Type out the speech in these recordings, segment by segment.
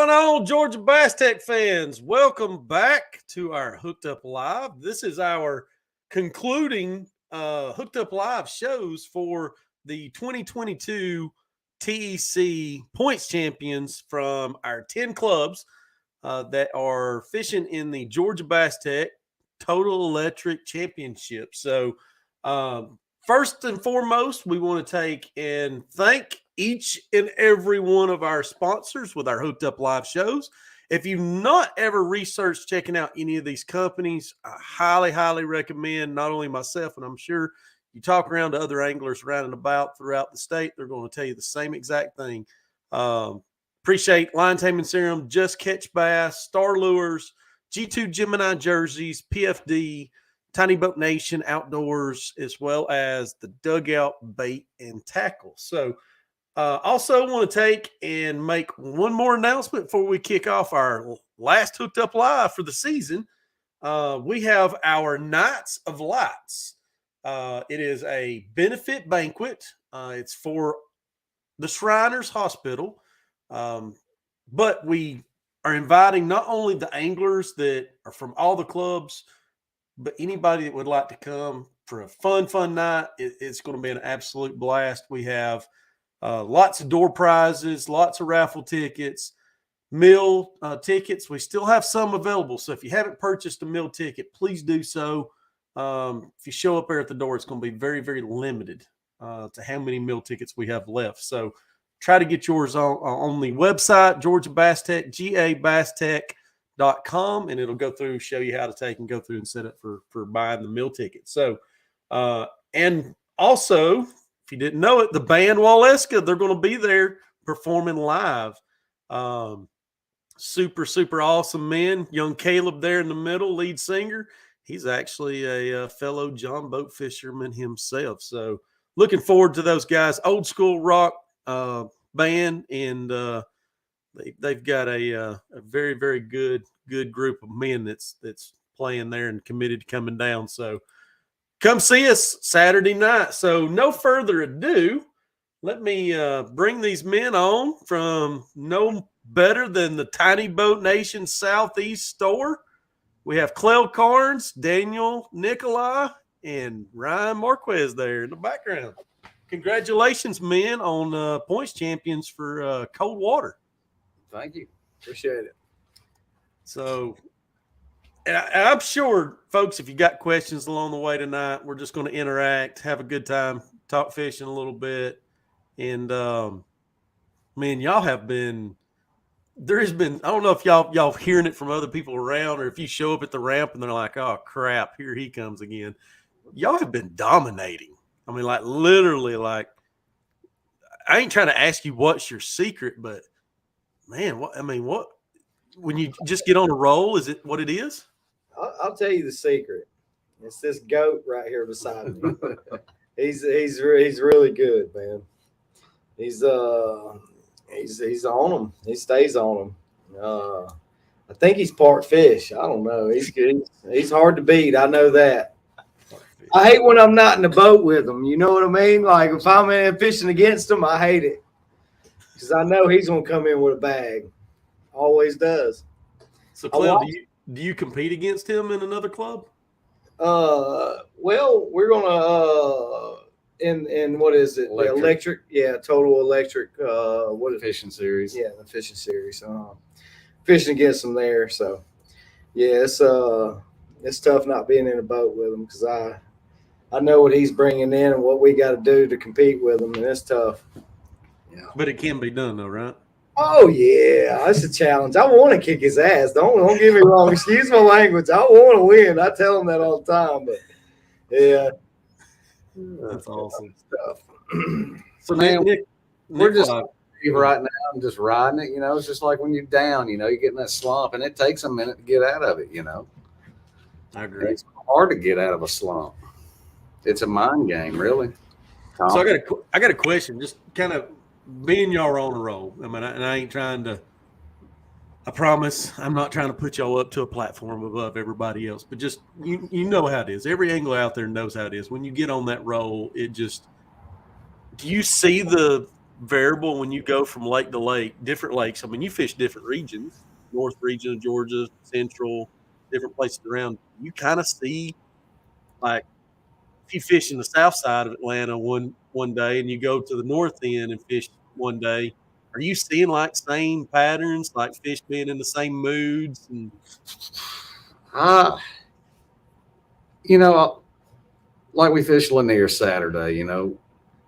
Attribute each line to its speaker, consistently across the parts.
Speaker 1: going on, Georgia Bass TEC fans? Welcome back to our Hooked Up Live. This is our concluding Hooked Up Live shows for the 2022 TEC points champions from our 10 clubs that are fishing in the Georgia Bass TEC Total Electric Championship. So, first and foremost, we want to take and thank each and every one of our sponsors with our Hooked Up Live shows. If you've not ever researched checking out any of these companies, I highly, highly recommend. Not only myself, and I'm sure you talk around to other anglers around and about throughout the state, they're going to tell you the same exact thing. Appreciate Line Taming Serum, Just Catch Bass, Star Lures, G2 Gemini jerseys, PFD, Tiny Boat Nation Outdoors, as well as the Dugout Bait and Tackle. So also want to take and make one more announcement before we kick off our last Hooked Up Live for the season. We have our Nights of Lights. It is a benefit banquet. It's for the Shriners Hospital. But we are inviting not only the anglers that are from all the clubs, but anybody that would like to come for a fun night. It's going to be an absolute blast. We have lots of door prizes, lots of raffle tickets, meal tickets. We still have some available. So if you haven't purchased a meal ticket, please do so. If you show up there at the door, it's going to be very, very limited to how many meal tickets we have left. So try to get yours on the website, Georgia Bass TEC, GABassTech.com, and it'll go through, show you how to take and go through and set up for buying the meal ticket. So, and also, if you didn't know it, the band Waleska, they're going to be there performing live. Super awesome men. Young Caleb there in the middle, lead singer. He's actually a fellow John boat fisherman himself. So looking forward to those guys. Old school rock band, and they've got a very, very good group of men that's playing there and committed to coming down. So come see us Saturday night. So no further ado, let me bring these men on from no better than the Tiny Boat Nation Southeast store. We have Clell Carnes, Daniel Nicolai, and Ryan Marquez there in the background. Congratulations, men, on points champions for Coldwater.
Speaker 2: Thank you. Appreciate it.
Speaker 1: So, and I'm sure, folks, if you got questions along the way tonight, we're just going to interact, have a good time, talk fishing a little bit. And, man, y'all have been – there has been – I don't know if y'all hearing it from other people around, or if you show up at the ramp and they're like, oh, crap, here he comes again. Y'all have been dominating. I mean, like, literally, like, I ain't trying to ask you what's your secret, but, man, what when you just get on a roll, is it what it is?
Speaker 2: I'll tell you the secret. It's this goat right here beside me. he's really good, man. He's on them. He stays on them. I think he's part fish. I don't know. He's good. He's hard to beat. I know that. I hate when I'm not in the boat with him. You know what I mean? Like, if I'm in fishing against him, I hate it because I know he's going to come in with a bag. Always does.
Speaker 1: So, Clell, do you compete against him in another club?
Speaker 2: Well, we're gonna in what is it?
Speaker 3: Electric.
Speaker 2: The electric, yeah, total electric. What is
Speaker 3: Fishing series.
Speaker 2: Yeah, the fishing series. Fishing against them there. So, yeah, it's tough not being in a boat with him because I know what he's bringing in and what we got to do to compete with him, and it's tough.
Speaker 1: Yeah, but it can be done though, right?
Speaker 2: Oh yeah, that's a challenge. I want to kick his ass. Don't get me wrong. Excuse my language. I want to win. I tell him that all the time. But yeah,
Speaker 1: that's awesome
Speaker 2: stuff.
Speaker 3: So man, we're just right now and just riding it. You know, it's just like when you're down. You know, you get in that slump, and it takes a minute to get out of it. You know,
Speaker 1: I agree.
Speaker 3: It's hard to get out of a slump. It's a mind game, really.
Speaker 1: So I got a question. Just kind of. Being y'all are on a roll. I mean, and I ain't trying to. I promise, I'm not trying to put y'all up to a platform above everybody else. But just you know how it is. Every angler out there knows how it is. When you get on that roll, it just. Do you see the variable when you go from lake to lake, different lakes. I mean, you fish different regions, north region of Georgia, central, different places around. You kind of see, like, if you fish in the south side of Atlanta one day and you go to the north end and fish one day, are you seeing like same patterns, like fish being in the same moods? And
Speaker 3: like we fished Lanier Saturday,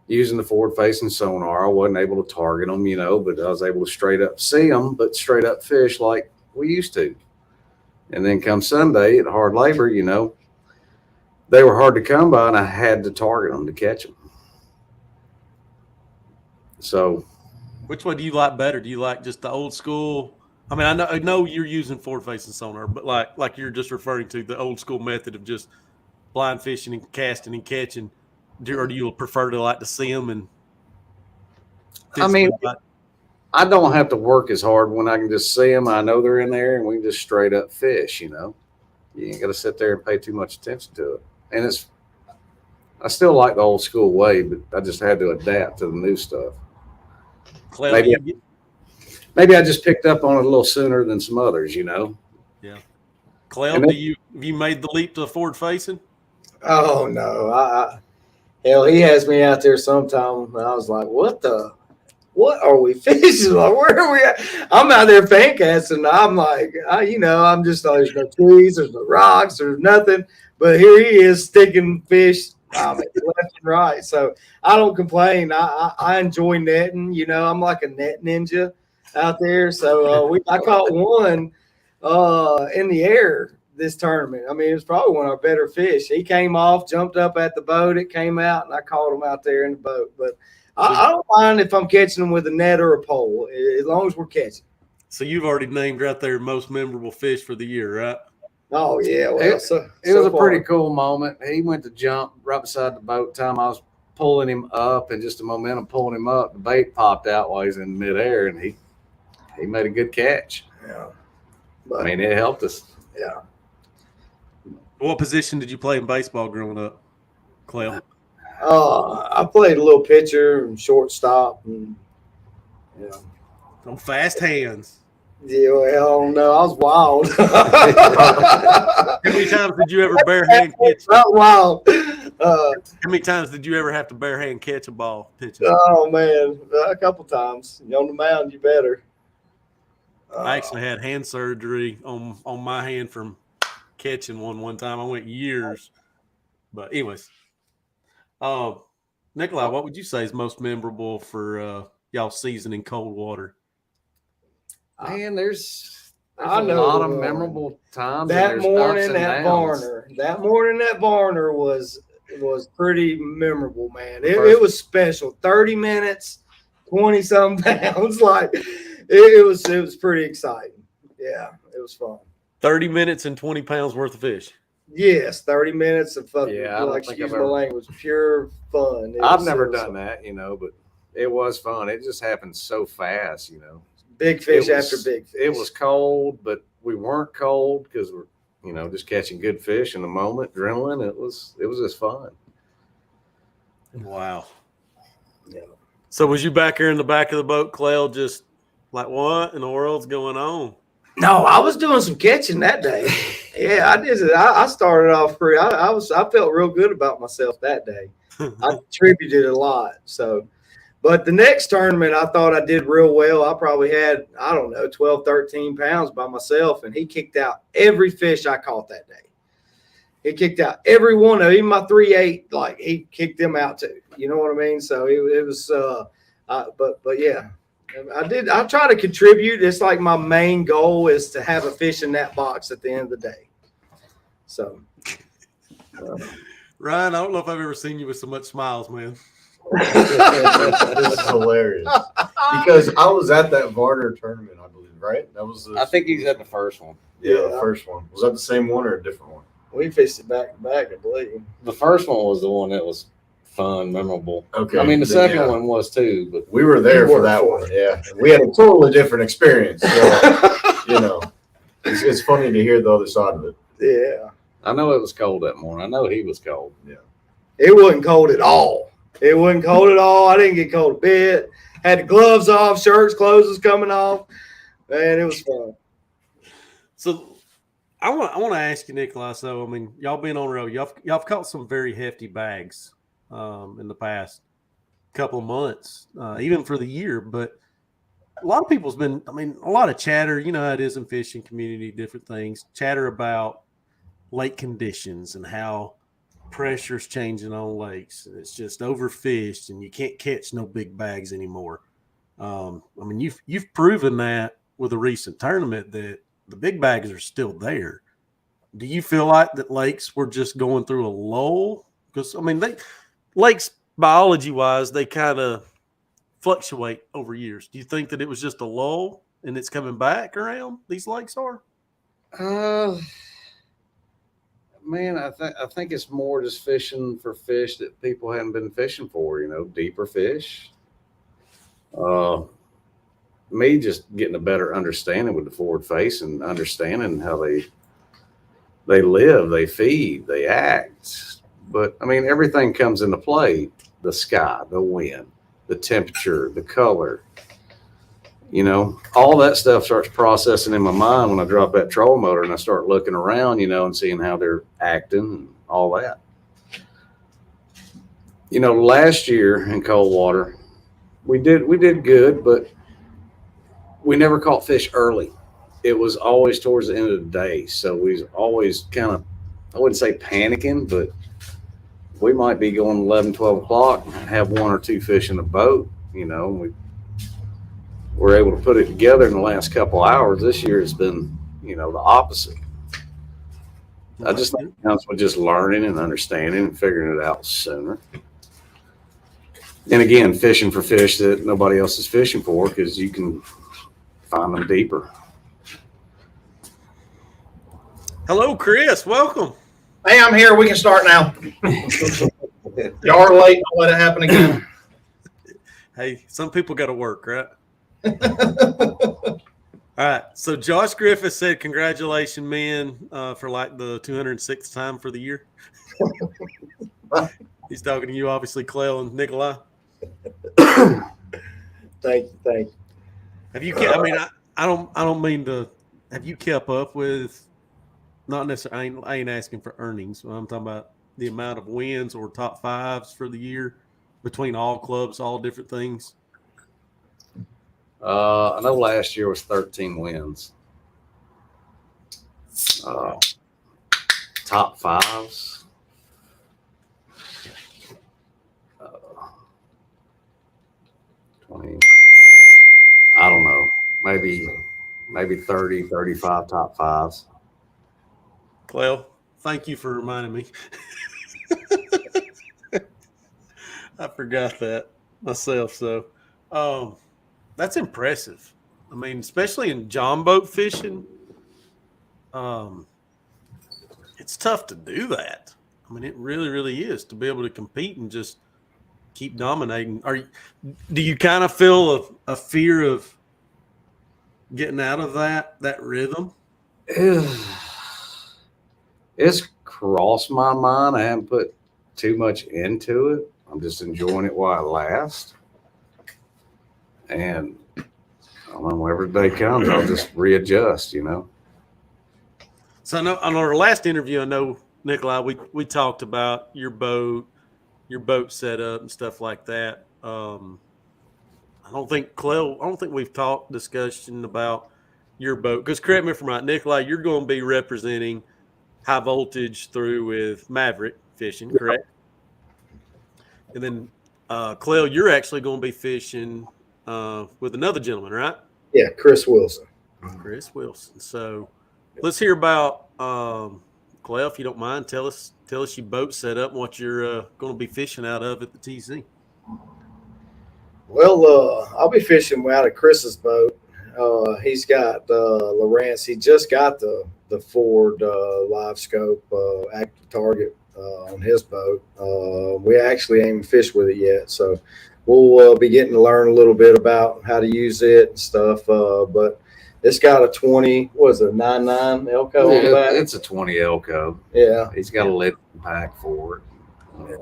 Speaker 3: using the forward-facing sonar. I wasn't able to target them, but I was able to straight up see them, but straight up fish like we used to. And then come Sunday at hard labor, they were hard to come by, and I had to target them to catch them. So,
Speaker 1: which one do you like better? Do you like just the old school? I mean, I know you're using forward-facing sonar, but like you're just referring to the old school method of just blind fishing and casting and catching. Or do you prefer to like to see them? And
Speaker 3: I don't have to work as hard when I can just see them. I know they're in there, and we can just straight up fish. You ain't got to sit there and pay too much attention to it. And I still like the old school way, but I just had to adapt to the new stuff.
Speaker 1: Clell,
Speaker 3: maybe I just picked up on it a little sooner than some others, Yeah.
Speaker 1: Clell, have you made the leap to forward facing?
Speaker 2: Oh no. Hell, he has me out there sometime, and I was like, what are we fishing? Like, where are we at? I'm out there fan casting. I'm like, I'm just, there's no trees, there's no rocks, there's nothing. But here he is sticking fish left and right. So I don't complain. I enjoy netting. I'm like a net ninja out there. So I caught one in the air this tournament. I mean, it was probably one of our better fish. He came off, jumped up at the boat. It came out, and I caught him out there in the boat. But I don't mind if I'm catching them with a net or a pole, as long as we're catching.
Speaker 1: So you've already named right there most memorable fish for the year, right?
Speaker 2: Oh, yeah. Well,
Speaker 3: it was a pretty cool moment. He went to jump right beside the boat. Time I was pulling him up, and just the momentum pulling him up, the bait popped out while he's in midair, and he made a good catch.
Speaker 2: Yeah.
Speaker 3: But, I mean, it helped us.
Speaker 2: Yeah.
Speaker 1: What position did you play in baseball growing up, Clell?
Speaker 2: I played a little pitcher and shortstop, and
Speaker 1: on fast hands.
Speaker 2: Yeah, well, no, I was wild.
Speaker 1: How many times did you ever barehand catch?
Speaker 2: Not wild.
Speaker 1: How many times did you ever have to barehand catch a ball pitching?
Speaker 2: Oh man, a couple times. You on the mound, you better.
Speaker 1: I actually had hand surgery on my hand from catching one time. I went years, but anyways. Nicolai, what would you say is most memorable for y'all season in Coldwater?
Speaker 3: Man, there's a lot of memorable times.
Speaker 2: That morning at Varner was pretty memorable, man. It was special. 30 minutes, 20-something pounds. Like it was pretty exciting. Yeah, it was fun.
Speaker 1: 30 minutes and 20 pounds worth of fish.
Speaker 2: Yes, 30 minutes of fucking,
Speaker 3: excuse
Speaker 2: my language, pure fun.
Speaker 3: I've never done that, but it was fun. It just happened so fast,
Speaker 2: Big fish after big fish.
Speaker 3: It was cold, but we weren't cold because we're, just catching good fish in the moment, adrenaline. It was just fun.
Speaker 1: Wow.
Speaker 2: Yeah.
Speaker 1: So was you back here in the back of the boat, Clell, just like, what in the world's going on?
Speaker 2: No, I was doing some catching that day. Yeah, I did. I started off pretty. I felt real good about myself that day. I contributed a lot. So, but the next tournament, I thought I did real well. I probably had 12, 13 pounds by myself, and he kicked out every fish I caught that day. He kicked out every one of them, even my 3/8. Like he kicked them out too. You know what I mean? So it was. But yeah. I try to contribute. It's like my main goal is to have a fish in that box at the end of the day. So,
Speaker 1: Ryan, I don't know if I've ever seen you with so much smiles, man.
Speaker 4: This is hilarious because I was at that Varner tournament, I believe, right? That was.
Speaker 3: I think he's at the first one.
Speaker 4: Yeah, the first one. Was that the same one or a different one?
Speaker 2: We fished it back to back, I believe.
Speaker 3: The first one was the one that was fun, memorable.
Speaker 4: Okay.
Speaker 3: I mean, the second one was too, but
Speaker 4: we were there for that one. Yeah, we had a totally different experience. So, it's funny to hear the other side of it.
Speaker 2: Yeah,
Speaker 3: I know it was cold that morning. I know he was cold.
Speaker 4: Yeah,
Speaker 2: it wasn't cold at all. I didn't get cold a bit. Had the gloves off, shirts, clothes was coming off. Man, it was fun.
Speaker 1: So I want to ask you, Nicolai. So I mean, y'all been on the road. Y'all caught some very hefty bags in the past couple of months, even for the year. But a lot of people's been, I mean, a lot of chatter. You know how it is in fishing community, different things. Chatter about lake conditions and how pressure's changing on lakes. It's just overfished, and you can't catch no big bags anymore. I mean, you've proven that with a recent tournament that the big bags are still there. Do you feel like that lakes were just going through a lull? Because I mean, lakes biology wise, they kind of fluctuate over years. Do you think that it was just a lull and it's coming back around? These lakes are.
Speaker 3: Man, I think it's more just fishing for fish that people haven't been fishing for. Deeper fish. Me just getting a better understanding with the forward face and understanding how they live, they feed, they act. But I mean, everything comes into play: the sky, the wind, the temperature, the color. All that stuff starts processing in my mind when I drop that trolling motor and I start looking around, and seeing how they're acting and all that. Last year in Coldwater, we did good, but we never caught fish early. It was always towards the end of the day. So we was always kind of, I wouldn't say panicking, but we might be going 11, 12 o'clock and have one or two fish in the boat. We were able to put it together in the last couple hours. This year it's been, the opposite. I just think it comes with just learning and understanding and figuring it out sooner. And again, fishing for fish that nobody else is fishing for, because you can find them deeper.
Speaker 1: Hello, Chris. Welcome.
Speaker 5: Hey, I'm here. We can start now. Y'all are late. I'll let it happen again.
Speaker 1: Hey, some people got to work, right? All right. So Josh Griffith said, "Congratulations, men, for like the 206th time for the year." He's talking to you, obviously, Clell and Nicolai.
Speaker 2: Thank you.
Speaker 1: Have you? I mean, I don't mean to. Have you kept up with? Not necessarily. I ain't asking for earnings. I'm talking about the amount of wins or top fives for the year between all clubs, all different things.
Speaker 3: I know last year was 13 wins. Top fives. 20. I don't know. Maybe 30, 35 top fives.
Speaker 1: Clell, thank you for reminding me. I forgot that myself. So, that's impressive. I mean, especially in John boat fishing, it's tough to do that. I mean, it really, really is, to be able to compete and just keep dominating. Do you kind of feel a fear of getting out of that rhythm?
Speaker 3: It's crossed my mind. I haven't put too much into it. I'm just enjoying it while it lasts. And I don't know, whenever the day comes, I'll just readjust,
Speaker 1: So I know on our last interview, I know, Nicolai, we talked about your boat setup and stuff like that. I don't think we've talked discussion about your boat, because correct me if I'm right, Nicolai, you're going to be representing high voltage through with Maverick Fishing, correct? And then Clell, you're actually going to be fishing with another gentleman, right?
Speaker 2: Yeah, Chris Wilson.
Speaker 1: Chris Wilson. So let's hear about Clell, if you don't mind. Tell us your boat setup and what you're going to be fishing out of at the TC.
Speaker 2: Well, I'll be fishing out of Chris's boat. He's got Lawrence. He just got the Ford live scope active target on his boat. We actually ain't fished with it yet, so we'll be getting to learn a little bit about how to use it and stuff. But it's got a 20, what is it, 9.9 Elko on the back?
Speaker 3: It's a 20 Elko.
Speaker 2: Yeah.
Speaker 3: He's got a lid pack for it.
Speaker 2: Yeah.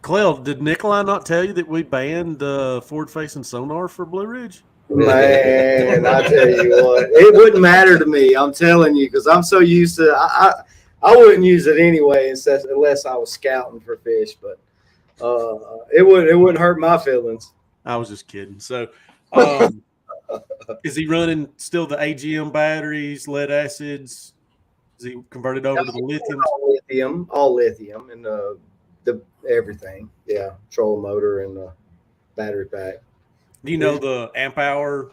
Speaker 1: Clell, did Nicolai not tell you that we banned forward-facing sonar for Blue Ridge?
Speaker 2: Man, I tell you what, it wouldn't matter to me. I'm telling you, because I'm so used to. I wouldn't use it anyway, unless I was scouting for fish. But it wouldn't hurt my feelings.
Speaker 1: I was just kidding. So, is he running still the AGM batteries, lead acids? Is he converted over to the lithium?
Speaker 2: All lithium, and the everything. Yeah, trolling motor and battery pack.
Speaker 1: Do you know the amp hour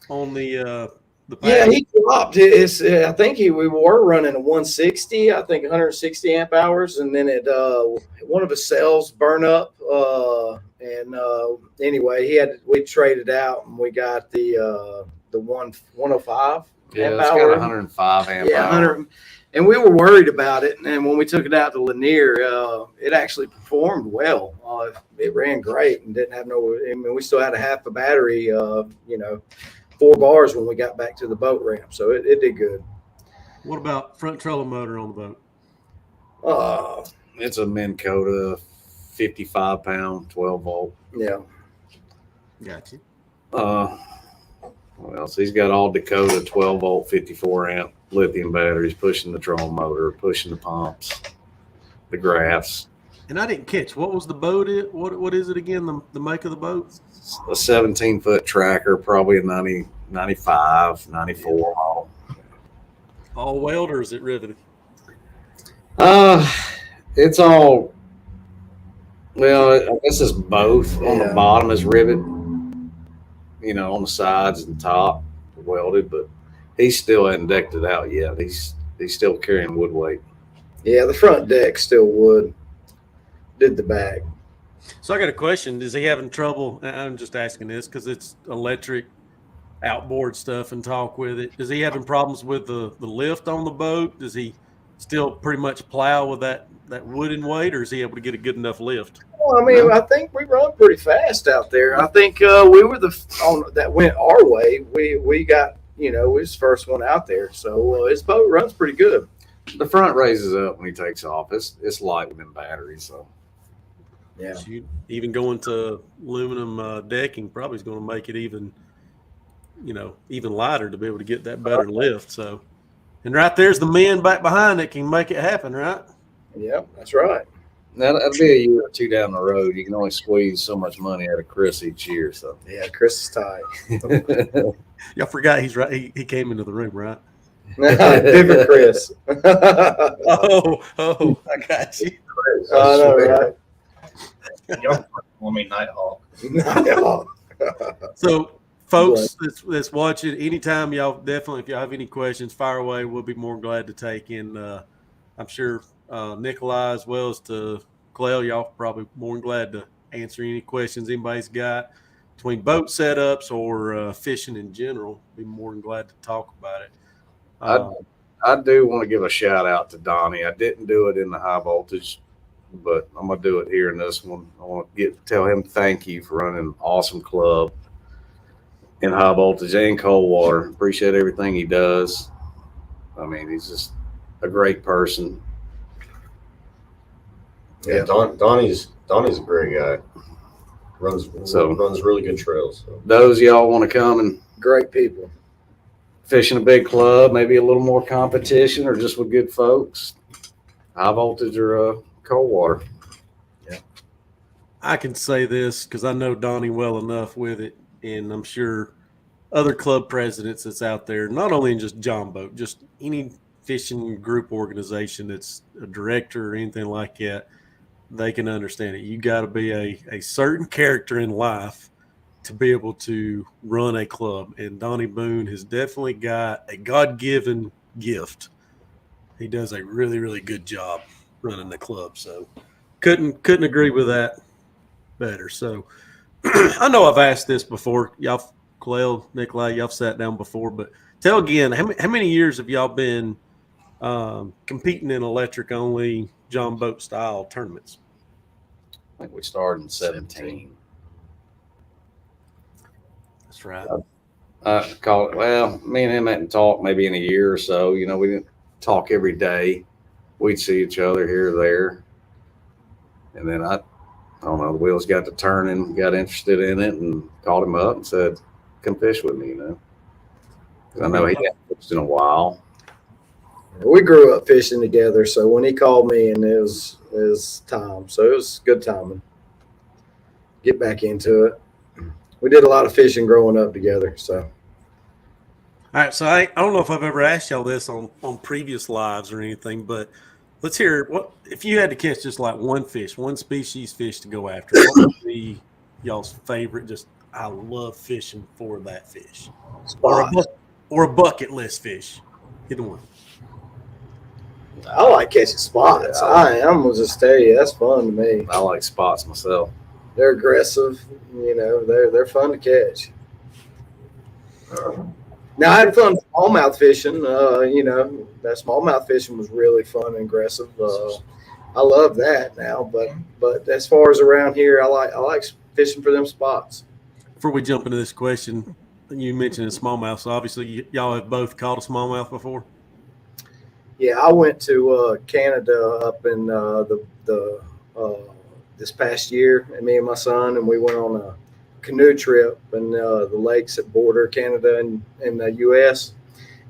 Speaker 1: on the pack?
Speaker 2: Yeah, he dropped it. I think we were running a 160. I think 160 amp hours, and then one of his cells burn up. Anyway, we traded out, and we got the 105
Speaker 3: Yeah,
Speaker 2: amp
Speaker 3: it's
Speaker 2: hour.
Speaker 3: got 105 amp
Speaker 2: Yeah,
Speaker 3: hour.
Speaker 2: 100. And we were worried about it. And when we took it out to Lanier, it actually performed well. It ran great and didn't have we still had a half a battery, 4 bars when we got back to the boat ramp. So it did good.
Speaker 1: What about front trolling motor on the boat?
Speaker 3: It's a Minn Kota 55 pound, 12 volt.
Speaker 2: Yeah.
Speaker 1: Gotcha.
Speaker 3: What else? He's got all Dakota 12 volt, 54 amp lithium batteries, pushing the trolling motor, pushing the pumps, the graphs.
Speaker 1: And I didn't catch, what was the boat? What is it again? The make of the boat?
Speaker 3: A 17-foot tracker, probably a 90, 95, 94 model.
Speaker 1: All weld, or is it riveted?
Speaker 3: It's all, well, I guess it's both. On the bottom is rivet, on the sides and top welded, but he still hasn't decked it out yet. He's still carrying wood weight.
Speaker 2: Yeah, the front deck still wood. Did the back.
Speaker 1: So I got a question. Is he having trouble? I'm just asking this because it's electric outboard stuff and talk with it. Is he having problems with the lift on the boat? Does he still pretty much plow with that wooden weight, or is he able to get a good enough lift?
Speaker 2: Well, I mean, I think we run pretty fast out there. I think we were that went our way. We got, we was the first one out there. So his boat runs pretty good.
Speaker 3: The front raises up when he takes off. It's light with them batteries, so.
Speaker 2: Yeah.
Speaker 1: Even going to aluminum decking probably is going to make it even lighter to be able to get that better lift. So, and right there's the men back behind that can make it happen, right?
Speaker 2: Yeah, that's right.
Speaker 3: That'll be a year or two down the road. You can only squeeze so much money out of Chris each year. So
Speaker 2: Yeah, Chris is tight.
Speaker 1: Y'all forgot he's right. He came into the room, right?
Speaker 2: Different Chris.
Speaker 1: Oh, I got you.
Speaker 2: I know, right?
Speaker 5: Y'all call me Nighthawk.
Speaker 1: So, folks that's watching, anytime y'all definitely, if y'all have any questions, fire away. We'll be more glad to take in. I'm sure Nicolai as well as to Clell, y'all probably more than glad to answer any questions anybody's got between boat setups or fishing in general. Be more than glad to talk about it.
Speaker 3: I do want to give a shout out to Donnie. I didn't do it in the high voltage, but I'm gonna do it here in this one. I want to tell him thank you for running an awesome club in high voltage and Coldwater. Appreciate everything he does. I mean, he's just a great person.
Speaker 4: Yeah, Donnie's a great guy. Runs really good trails. So.
Speaker 3: Those of y'all want to come and
Speaker 2: Great people.
Speaker 3: fish in a big club, maybe a little more competition, or just with good folks, high voltage or Coldwater.
Speaker 2: Yeah,
Speaker 1: I can say this because I know Donnie well enough with it, and I'm sure other club presidents that's out there, not only in just John Boat, just any fishing group organization that's a director or anything like that, they can understand it. You got to be a certain character in life to be able to run a club. And Donnie Boone has definitely got a God-given gift. He does a really, really good job running the club. So couldn't agree with that better. So I know I've asked this before. Y'all, Clell, Nicolai, y'all sat down before, but tell again, how many years have y'all been competing in electric-only John Boat style tournaments?
Speaker 3: I think we started in 17.
Speaker 1: That's right.
Speaker 3: I call it, well, me and him hadn't talked maybe in a year or so. We didn't talk every day. We'd see each other here or there. And then I don't know, the wheels got to turning, got interested in it, and called him up and said, "Come fish with me," you know. 'Cause I know he hadn't fished in a while.
Speaker 2: We grew up fishing together, so when he called me, and it was time, so it was good timing. Get back into it. We did a lot of fishing growing up together. So,
Speaker 1: All right, so I don't know if I've ever asked y'all this on previous lives or anything, but let's hear what if you had to catch just like one fish, one species fish to go after. What would be y'all's favorite? Just I love fishing for that fish, or a bucket list fish. Either one.
Speaker 2: I like catching spots. I'm gonna just tell you, that's fun to me.
Speaker 3: I like spots myself.
Speaker 2: They're aggressive, you know. They're fun to catch. Now I had fun smallmouth fishing. You know, that smallmouth fishing was really fun and aggressive. I love that now, but as far as around here, I like fishing for them spots.
Speaker 1: Before we jump into this question, you mentioned a smallmouth, so obviously y'all have both caught a smallmouth before.
Speaker 2: Yeah, I went to Canada up in this past year, and me and my son, and we went on a canoe trip in the lakes that border Canada and the U.S.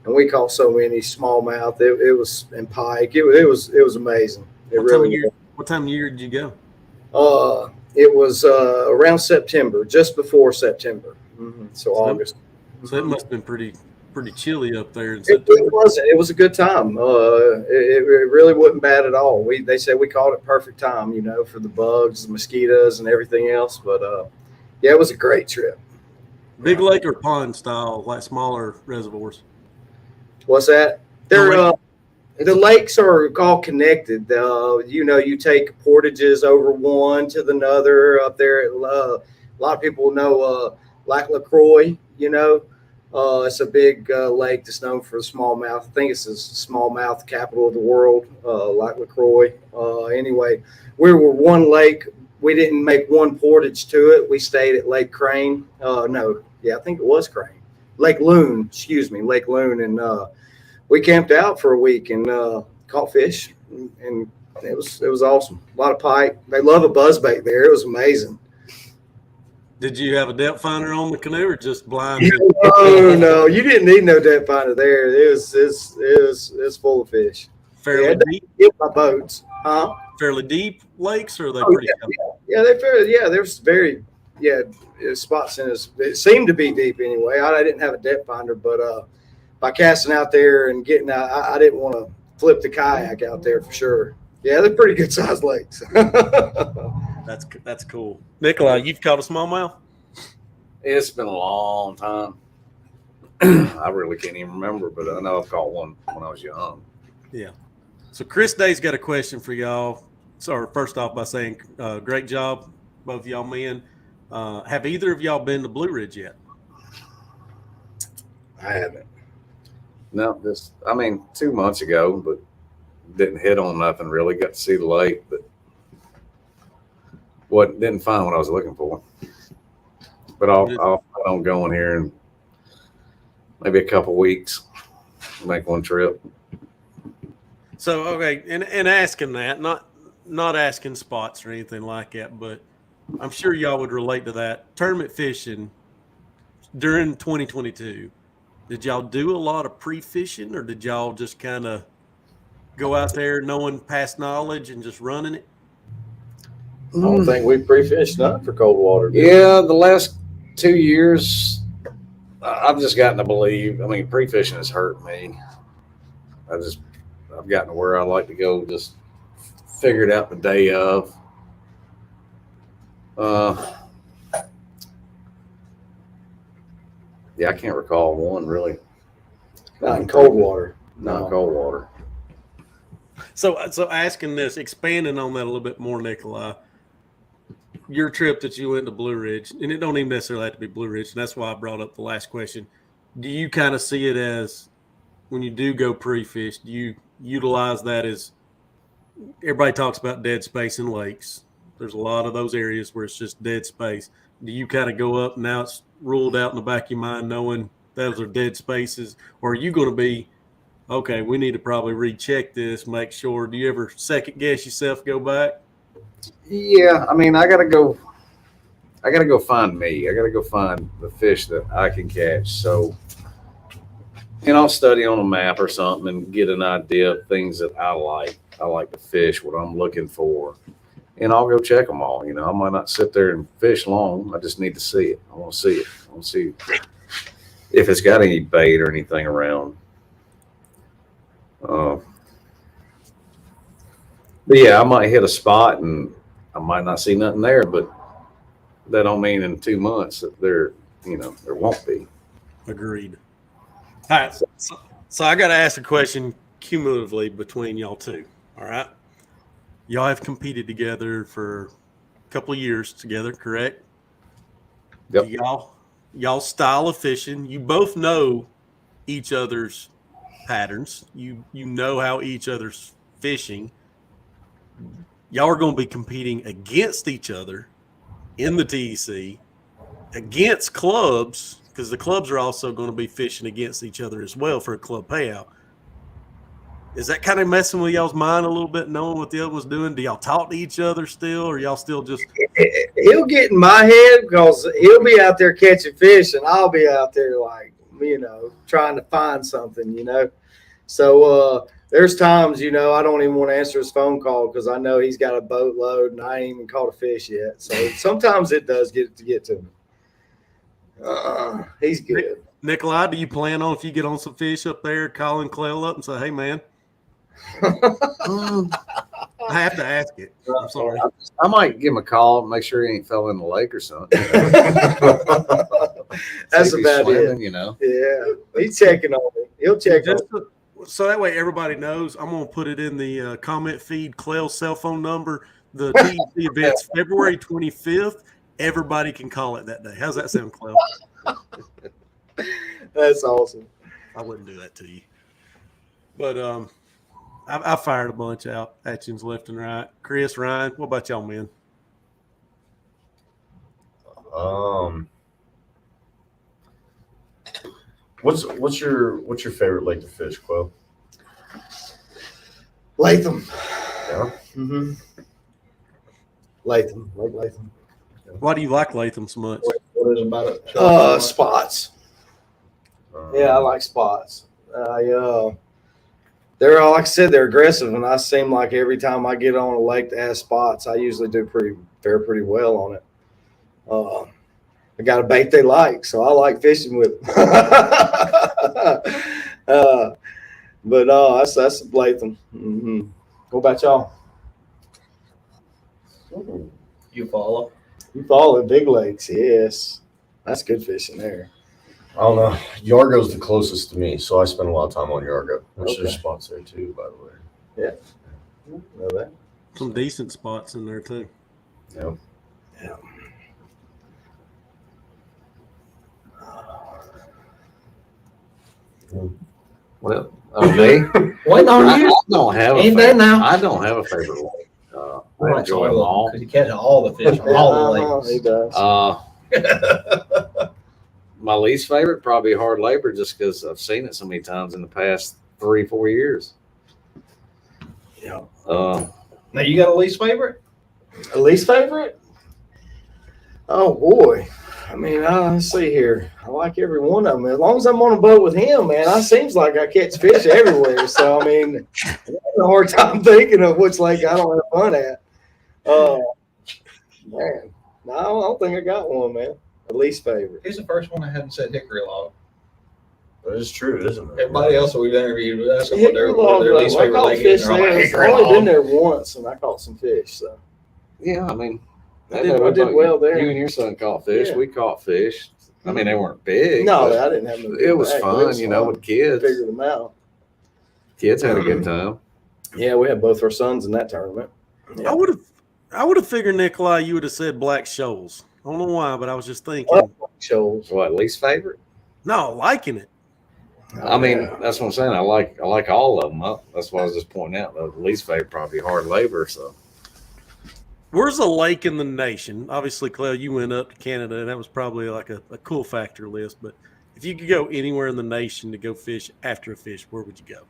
Speaker 2: And we caught so many smallmouth. It was in pike. It was amazing.
Speaker 1: What time of year did you go?
Speaker 2: It was around September, just before September. So August.
Speaker 1: So it must have been pretty chilly up there.
Speaker 2: It wasn't. It was a good time. It really wasn't bad at all. They said we caught it perfect time, you know, for the bugs, the mosquitoes, and everything else. But yeah, it was a great trip.
Speaker 1: Big lake or pond style, like smaller reservoirs?
Speaker 2: What's that? The lakes are all connected. You know, you take portages over one to the other up there. A lot of people know Lac LaCroix, you know. It's a big lake that's known for the smallmouth. I think it's the smallmouth capital of the world, Lac LaCroix. Anyway, we were one lake. We didn't make one portage to it. We stayed at Lake Crane. I think it was Crane. Lake Loon, and we camped out for a week and caught fish, and it was awesome. A lot of pike. They love a buzzbait there. It was amazing.
Speaker 1: Did you have a depth finder on the canoe or just blind?
Speaker 2: No, you didn't need no depth finder there. It was full of fish.
Speaker 1: Fairly deep.
Speaker 2: My boats, huh?
Speaker 1: Fairly deep lakes, or are they pretty?
Speaker 2: There's very spots in this. It seemed to be deep anyway. I didn't have a depth finder, but by casting out there and getting out, I didn't want to flip the kayak out there for sure. Yeah, they're pretty good sized lakes.
Speaker 1: That's cool. Nicolai, you've caught a smallmouth?
Speaker 3: It's been a long time. I really can't even remember, but I know I've caught one when I was young.
Speaker 1: Yeah. So Chris Day's got a question for y'all. So first off by saying great job, both of y'all men. Have either of y'all been to Blue Ridge yet?
Speaker 2: I haven't.
Speaker 3: No, 2 months ago, but didn't hit on nothing really. Got to see the lake, but didn't find what I was looking for. But I'll plan on going here in maybe a couple weeks, make one trip.
Speaker 1: So okay, and asking that, not asking spots or anything like that, but I'm sure y'all would relate to that. Tournament fishing during 2022, did y'all do a lot of pre-fishing, or did y'all just kind of go out there knowing past knowledge and just running it?
Speaker 2: I don't think we pre-fished nothing for Coldwater.
Speaker 3: Yeah, the last 2 years, I've just gotten to believe. I mean, pre-fishing has hurt me. I've gotten to where I like to go just figure it out the day of. Yeah, I can't recall one really.
Speaker 2: Not in Coldwater.
Speaker 3: Not Coldwater.
Speaker 1: So asking this, expanding on that a little bit more, Nicolai, your trip that you went to Blue Ridge, and it don't even necessarily have to be Blue Ridge, and that's why I brought up the last question. Do you kind of see it as, when you do go pre-fish, do you utilize that as, everybody talks about dead space in lakes. There's a lot of those areas where it's just dead space. Do you kind of go up, now it's ruled out in the back of your mind knowing those are dead spaces, or are you going to be, okay, we need to probably recheck this, make sure? Do you ever second guess yourself, go back?
Speaker 3: Yeah, I mean, I gotta go find me. I gotta go find the fish that I can catch. So, I'll study on a map or something and get an idea of things that I like. I like to fish, what I'm looking for, and I'll go check them all. I might not sit there and fish long. I just need to see it. I want to see it. I want to see if it's got any bait or anything around. But yeah, I might hit a spot and I might not see nothing there, but that don't mean in 2 months that there won't be.
Speaker 1: Agreed. All right. So I got to ask a question cumulatively between y'all two. All right. Y'all have competed together for a couple of years together, correct?
Speaker 3: Yep.
Speaker 1: Y'all style of fishing. You both know each other's patterns. You know how each other's fishing. Y'all are going to be competing against each other in the TEC, against clubs, because the clubs are also going to be fishing against each other as well for a club payout. Is that kind of messing with y'all's mind a little bit, knowing what the other one's doing? Do y'all talk to each other still, or y'all still just?
Speaker 2: He'll get in my head because he'll be out there catching fish, and I'll be out there trying to find something. So there's times I don't even want to answer his phone call because I know he's got a boatload and I ain't even caught a fish yet. So sometimes it does get to me. He's good.
Speaker 1: Nicolai, do you plan on, if you get on some fish up there, calling Clell up and say, "Hey, man"? I have to ask it. I'm sorry.
Speaker 3: I might give him a call and make sure he ain't fell in the lake or something.
Speaker 2: That's about it. Yeah, he's checking on me. He'll check on me.
Speaker 1: So that way everybody knows, I'm going to put it in the comment feed, Clell's cell phone number. The TEC event's February 25th. Everybody can call it that day. How's that sound, Clell?
Speaker 2: That's awesome.
Speaker 1: I wouldn't do that to you. But I fired a bunch out at you left and right. Chris, Ryan, what about y'all, man?
Speaker 4: What's your favorite lake to fish, Clell?
Speaker 2: Latham.
Speaker 4: Yeah.
Speaker 2: Mm-hmm. Latham. Lake Latham.
Speaker 1: Why do you like Latham so much?
Speaker 5: What is it about it?
Speaker 2: Spots. Yeah, I like spots. They're like I said, they're aggressive, and I seem like every time I get on a lake that has spots, I usually fare pretty well on it. I got a bait they like, so I like fishing with them. But that's Latham. Mm-hmm. What about y'all?
Speaker 5: You follow?
Speaker 2: You follow the big lakes, yes. That's good fishing there.
Speaker 4: I don't know. Yargo's the closest to me, so I spend a lot of time on Yargo, which there's spots there too, by the way.
Speaker 2: Yeah. Know that.
Speaker 1: Some decent spots in there too.
Speaker 4: Yeah.
Speaker 2: Yeah.
Speaker 3: Well, me?
Speaker 5: Wait on
Speaker 3: I
Speaker 5: you.
Speaker 3: don't have a
Speaker 5: Ain't
Speaker 3: favorite.
Speaker 5: that now?
Speaker 3: I don't have a favorite lake. I enjoy them all.
Speaker 5: Because you catch all the fish on all the lakes.
Speaker 2: He does.
Speaker 3: My least favorite, probably hard labor, just because I've seen it so many times in the past 3-4 years.
Speaker 2: Yeah.
Speaker 5: Now you got a least favorite?
Speaker 2: A least favorite? Oh boy. I mean, let's see here. I like every one of them. As long as I'm on a boat with him, man, it seems like I catch fish everywhere. So I mean, I have a hard time thinking of which lake I don't have fun at. Man, no, I don't think I got one, man. A least favorite.
Speaker 5: He's the first one that hadn't said hickory log.
Speaker 4: That is true, isn't it?
Speaker 5: Everybody else that we've interviewed was asking what
Speaker 2: Hickory
Speaker 5: their
Speaker 2: log,
Speaker 5: least
Speaker 2: I
Speaker 5: favorite
Speaker 2: caught
Speaker 5: lake
Speaker 2: fish
Speaker 5: is. They're all like,
Speaker 2: there.
Speaker 5: hickory
Speaker 2: I've only been
Speaker 5: log.
Speaker 2: there once, and I caught some fish. So
Speaker 3: Yeah, I mean,
Speaker 2: I did well there.
Speaker 3: You and your son caught fish.
Speaker 2: Yeah.
Speaker 3: We caught fish. I mean, they weren't big.
Speaker 2: No,
Speaker 3: but
Speaker 2: I didn't have no.
Speaker 3: it was
Speaker 2: bag, but
Speaker 3: fun, with kids.
Speaker 2: Figure them out.
Speaker 3: Kids had a good time.
Speaker 2: Yeah, we had both our sons in that tournament. Yeah.
Speaker 1: I would have figured, Nicolai, you would have said Black Shoals. I don't know why, but I was just thinking.
Speaker 2: Shoals.
Speaker 3: What, least favorite?
Speaker 1: No, liking it.
Speaker 3: I mean, that's what I'm saying. I like all of them. That's why I was just pointing out. The least favorite probably hard labor. So,
Speaker 1: Where's a lake in the nation? Obviously, Clell, you went up to Canada, and that was probably like a cool factor list. But if you could go anywhere in the nation to go fish after a fish, where would you go?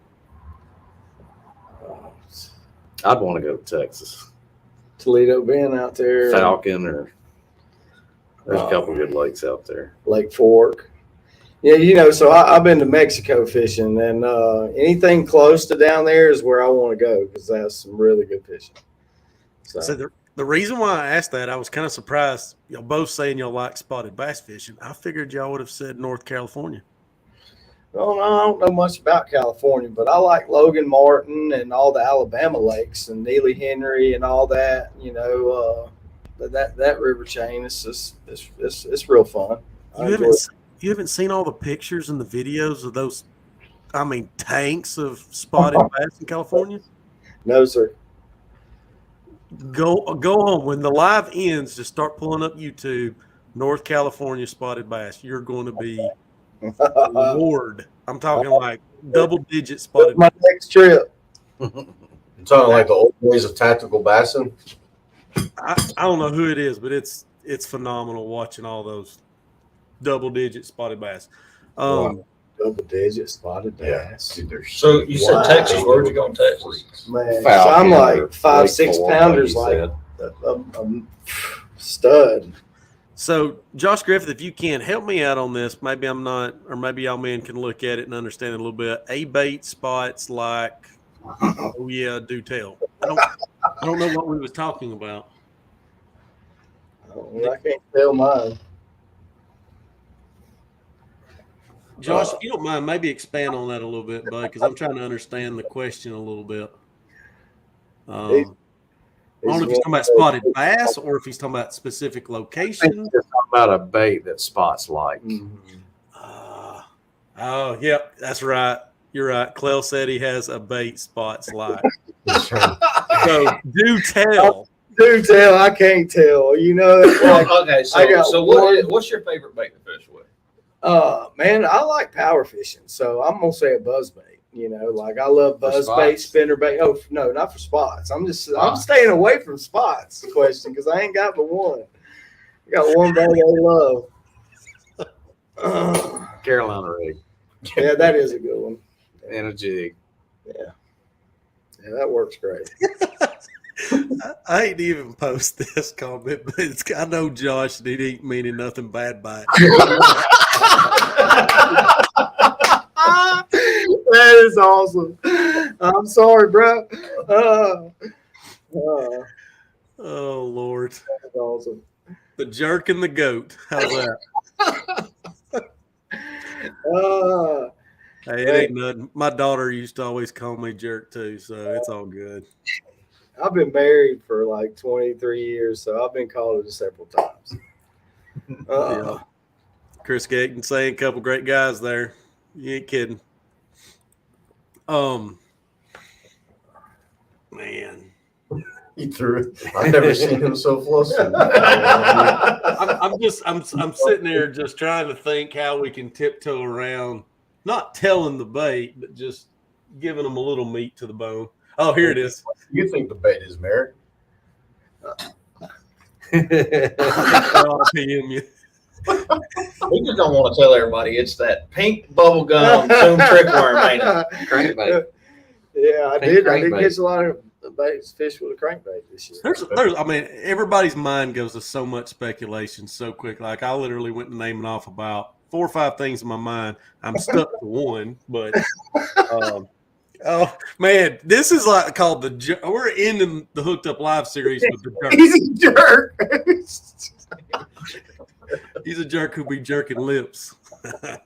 Speaker 3: I'd want to go to Texas.
Speaker 2: Toledo Bend out there.
Speaker 3: Falcon, or there's a couple good lakes out there.
Speaker 2: Lake Fork. Yeah, so I've been to Mexico fishing, and anything close to down there is where I want to go because that's some really good fishing.
Speaker 1: So the reason why I asked that, I was kind of surprised. Y'all both saying y'all like spotted bass fishing. I figured y'all would have said North California.
Speaker 2: Well, I don't know much about California, but I like Logan Martin and all the Alabama lakes and Neely Henry and all that. That river chain is just it's real fun.
Speaker 1: You haven't seen all the pictures and the videos of those, tanks of spotted bass in California?
Speaker 2: No, sir.
Speaker 1: Go home. When the live ends, just start pulling up YouTube, North California spotted bass. You're going to be Lord. I'm talking like double-digit spotted
Speaker 2: my
Speaker 1: bass.
Speaker 2: next trip.
Speaker 4: You're talking like the old days of tactical bassing.
Speaker 1: I don't know who it is, but it's phenomenal watching all those double-digit spotted bass.
Speaker 2: Double-digit spotted bass.
Speaker 4: Yeah.
Speaker 5: So you said Texas. Where'd you go in Texas?
Speaker 2: Man, so
Speaker 3: Falcon
Speaker 2: I'm like
Speaker 3: or
Speaker 2: 5-6
Speaker 3: Lake Fork,
Speaker 2: pounders,
Speaker 3: like
Speaker 2: like
Speaker 3: you
Speaker 2: a stud.
Speaker 1: So, Josh Griffith, if you can help me out on this, maybe I'm not, or maybe y'all men can look at it and understand it a little bit. A bait spots like, oh yeah, do tell. I don't know what we was talking about.
Speaker 2: I can't tell mine.
Speaker 1: Josh, if you don't mind, maybe expand on that a little bit, bud, because I'm trying to understand the question a little bit. I don't know if he's talking about spotted bass or if he's talking about specific location.
Speaker 3: He's talking about a bait that spots like.
Speaker 1: Oh, yeah, that's right. You're right. Clell said he has a bait spots like. So do tell.
Speaker 2: Do tell. I can't tell. Like,
Speaker 5: Okay, so what's your favorite bait to fish with?
Speaker 2: Man, I like power fishing, so I'm gonna say a buzz bait. Like I love buzz bait, spinner bait. Oh no, not for spots. I'm staying away from spots. The question, because I ain't got but one. I got one bait I love.
Speaker 3: Carolina rig
Speaker 2: Yeah, that is a good one.
Speaker 3: and a jig.
Speaker 2: Yeah, that works great.
Speaker 1: I hate to even post this comment, but I know Josh and he ain't meaning nothing bad by it.
Speaker 2: That is awesome. I'm sorry, bro.
Speaker 1: Oh Lord,
Speaker 2: That's awesome.
Speaker 1: the jerk and the goat. How's that? Hey, it ain't nothing. My daughter used to always call me jerk too, so it's all good.
Speaker 2: I've been married for like 23 years, so I've been called it several times.
Speaker 1: Yeah. Chris Gayton saying a couple great guys there. You ain't kidding. Man.
Speaker 4: He threw it. I've never seen him so flustered.
Speaker 1: I'm sitting there just trying to think how we can tiptoe around, not telling the bait, but just giving them a little meat to the bone. Oh, here it is.
Speaker 4: You think the bait is Merrick?
Speaker 5: We just don't want to tell everybody it's that pink bubble gum zoom trick worm, ain't it?
Speaker 3: Crankbait.
Speaker 2: Yeah, I
Speaker 3: Pink
Speaker 2: did. I did
Speaker 3: crankbait.
Speaker 2: catch a lot of fish with a crankbait this year.
Speaker 1: Everybody's mind goes to so much speculation so quick. Like I literally went to naming off about 4 or 5 things in my mind. I'm stuck to one, but oh man, this is like called the. We're ending the Hooked Up Live series with the jerk.
Speaker 2: He's a jerk.
Speaker 1: He's a jerk who be jerking lips. I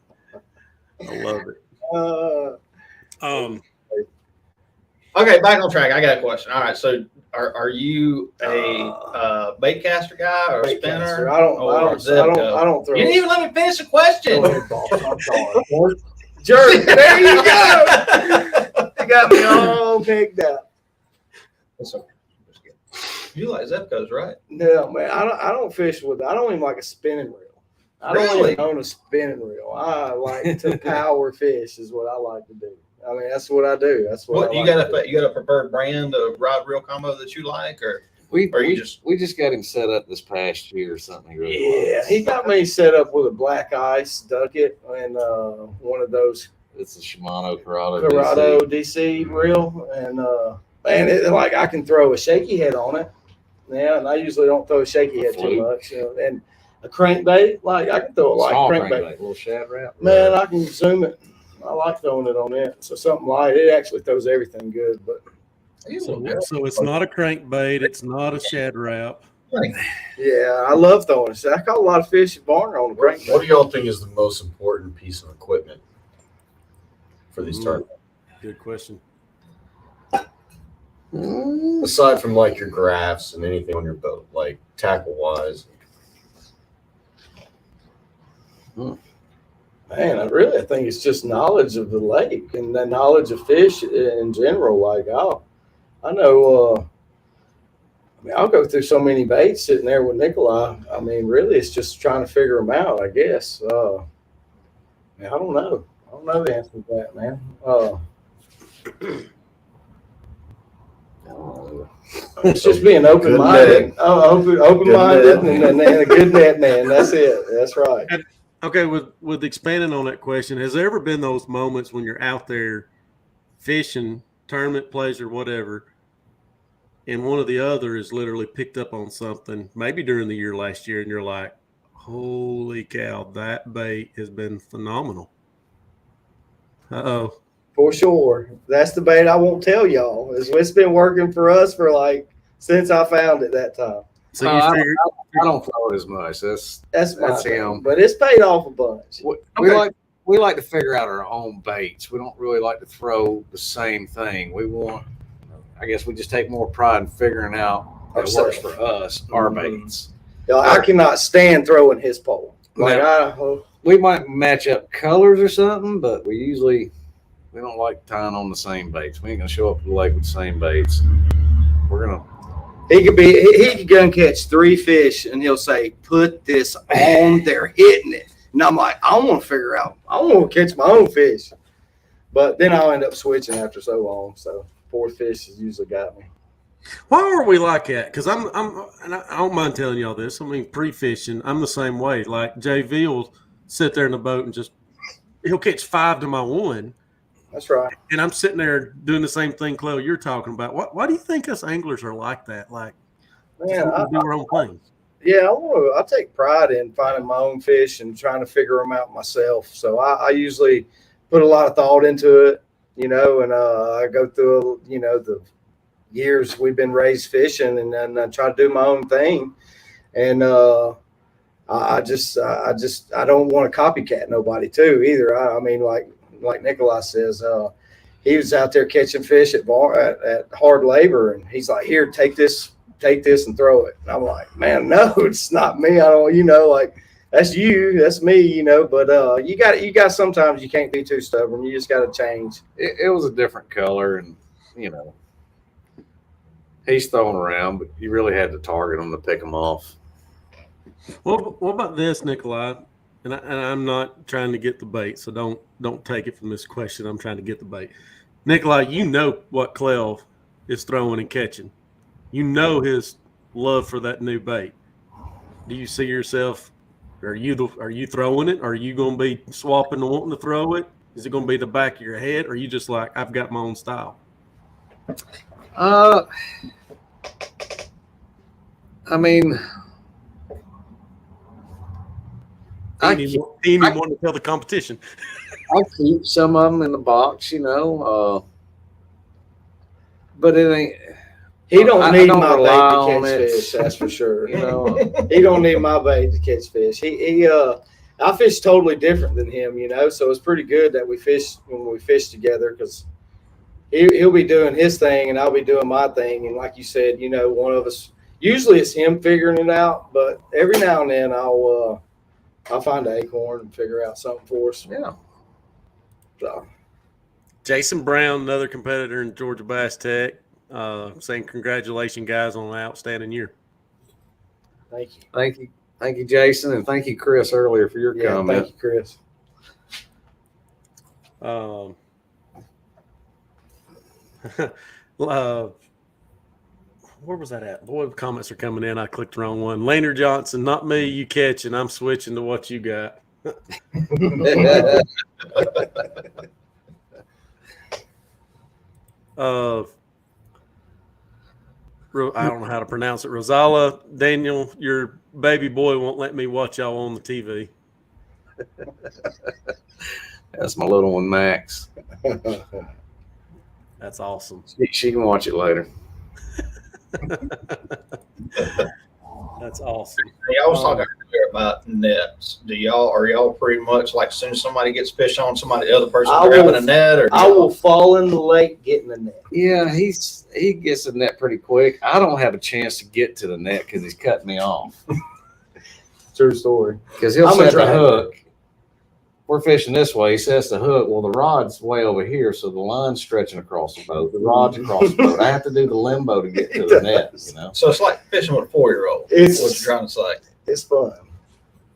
Speaker 1: love it.
Speaker 5: Okay, back on track. I got a question. All right, so are you a bait caster guy or a
Speaker 2: Bait
Speaker 5: spinner?
Speaker 2: caster. I don't throw.
Speaker 5: You didn't even let me finish the question.
Speaker 2: I'm sorry. Jerk. There you go. You got me all picked up.
Speaker 5: You like Zepco's, right?
Speaker 2: No, man, I don't fish with. I don't even like a spinning reel. I don't even own a spinning reel. I like to power fish. Is what I like to do. I mean, that's what I do. That's what.
Speaker 5: You got a preferred brand of rod reel combo that you like, or
Speaker 3: We just got him set up this past year or something. He really
Speaker 2: Yeah,
Speaker 3: loves.
Speaker 2: he got me set up with a black ice ducket and one of those
Speaker 3: It's a Shimano Corrado.
Speaker 2: Corrado DC reel, and man, like I can throw a shaky head on it, Yeah, and I usually don't throw a shaky head too much. And a crankbait, like I can throw a
Speaker 3: Small
Speaker 2: crankbait.
Speaker 3: a little shad wrap.
Speaker 2: Man, I can zoom it. I like throwing it on it. So something light, it actually throws everything good. But
Speaker 1: So it's not a crankbait. It's not a shad wrap.
Speaker 2: yeah, I love throwing it. I caught a lot of fish at Varner on the crankbait.
Speaker 4: What do y'all think is the most important piece of equipment for these tournaments?
Speaker 1: Good question.
Speaker 4: Aside from like your graphs and anything on your boat, like tackle wise.
Speaker 2: Man, I think it's just knowledge of the lake and the knowledge of fish in general. Like, I know, I'll go through so many baits sitting there with Nicolai. I mean, really, it's just trying to figure them out, I guess. I don't know. I don't know the answer to that, man. It's just being open-minded, open-minded, and a good net man. That's it. That's right.
Speaker 1: Okay, with expanding on that question, has there ever been those moments when you're out there fishing, tournament plays or whatever, and one or the other is literally picked up on something, maybe during the year last year, and you're like, holy cow, that bait has been phenomenal. Uh-oh. For
Speaker 2: sure. That's the bait I won't tell y'all. It's been working for us for since I found it that time.
Speaker 3: So I don't throw it as much. That's him.
Speaker 2: But it's paid off a bunch.
Speaker 3: We like to figure out our own baits. We don't really like to throw the same thing. I guess we just take more pride in figuring out what works for us, our baits.
Speaker 2: I cannot stand throwing his pole.
Speaker 3: We might match up colors or something, but we don't like tying on the same baits. We ain't gonna show up to the lake with the same baits. He
Speaker 2: could go and catch 3 fish and he'll say, put this on, they're hitting it. And I'm like, I want to figure out, I want to catch my own fish. But then I'll end up switching after so long. So 4 fish has usually got me.
Speaker 1: Why are we like that? Because and I don't mind telling y'all this. I mean, pre-fishing, I'm the same way. Like JV will sit there in the boat and he'll catch 5 to my 1.
Speaker 2: That's right.
Speaker 1: And I'm sitting there doing the same thing, Clell, you're talking about. Why do you think us anglers are like that? Like,
Speaker 2: man,
Speaker 1: we do our own thing.
Speaker 2: Yeah, I take pride in finding my own fish and trying to figure them out myself. So I usually put a lot of thought into it, and I go through, the years we've been raised fishing, and then I try to do my own thing. And I don't want to copycat nobody too either. I mean, like Nicolai says, he was out there catching fish at hard labor, and he's like, here, take this and throw it. And I'm like, man, no, it's not me. I don't, that's you, that's me, but you got sometimes you can't be too stubborn. You just got to change.
Speaker 3: It was a different color, and he's throwing around, but you really had to target him to pick him off.
Speaker 1: Well, what about this, Nicolai? And I'm not trying to get the bait, so don't take it from this question. I'm trying to get the bait. Nicolai, you know what Clell is throwing and catching. You know his love for that new bait. Do you see yourself? Are you throwing it? Are you going to be swapping and wanting to throw it? Is it going to be the back of your head? Or are you just like, I've got my own style?
Speaker 3: I mean,
Speaker 1: He didn't want to tell the competition.
Speaker 3: I keep some of them in the box, but it ain't.
Speaker 2: He don't need my bait to catch fish. That's for sure. He don't need my bait to catch fish. I fish totally different than him. So it's pretty good that we fish when we fish together, because he'll be doing his thing and I'll be doing my thing. And like you said, one of us. Usually it's him figuring it out, but every now and then I'll find an acorn and figure out something for us.
Speaker 3: Yeah.
Speaker 2: So,
Speaker 1: Jason Brown, another competitor in Georgia Bass TEC, saying congratulations, guys, on an outstanding year.
Speaker 2: Thank
Speaker 3: you, Jason, and thank you, Chris, earlier for your comment.
Speaker 2: Thank you, Chris.
Speaker 1: Where was that at? Boy, the comments are coming in. I clicked the wrong one. Laner Johnson, not me. You catching. I'm switching to what you got. I don't know how to pronounce it. Rosala, Daniel, your baby boy won't let me watch y'all on the TV.
Speaker 3: That's my little one, Max.
Speaker 1: That's awesome.
Speaker 3: She can watch it later.
Speaker 1: That's awesome.
Speaker 5: Y'all was talking earlier about nets. Are y'all pretty much like as soon as somebody gets fish on, the other person grabbing a net? Or
Speaker 2: I will fall in the lake getting a net.
Speaker 3: Yeah, he gets the net pretty quick. I don't have a chance to get to the net because he's cutting me off.
Speaker 2: True story.
Speaker 3: Because he'll
Speaker 2: I'm
Speaker 3: set
Speaker 2: gonna
Speaker 3: the
Speaker 2: try
Speaker 3: hook. We're fishing this way. He sets the hook. Well, the rod's way over here, so the line's stretching across the boat. The rod's across the boat. I have to do the limbo to get to the net. You know.
Speaker 5: So it's like fishing with a 4-year-old.
Speaker 2: It's
Speaker 5: what you're trying to say.
Speaker 2: It's fun.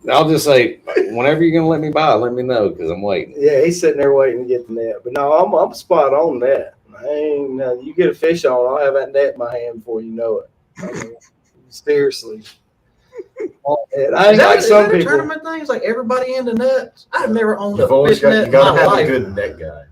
Speaker 3: I'll just say, whenever you're gonna let me by, let me know because I'm waiting.
Speaker 2: Yeah, he's sitting there waiting to get the net. But no, I'm spot on that. You get a fish on, I'll have that net in my hand before you know it. I mean, seriously. And I ain't like some people.
Speaker 5: Tournament things like everybody into nets. I've never owned
Speaker 4: You've
Speaker 5: a
Speaker 4: always
Speaker 5: fish
Speaker 4: got,
Speaker 5: net
Speaker 4: you
Speaker 5: in
Speaker 4: gotta
Speaker 5: my
Speaker 4: have
Speaker 5: life.
Speaker 4: a good net guy.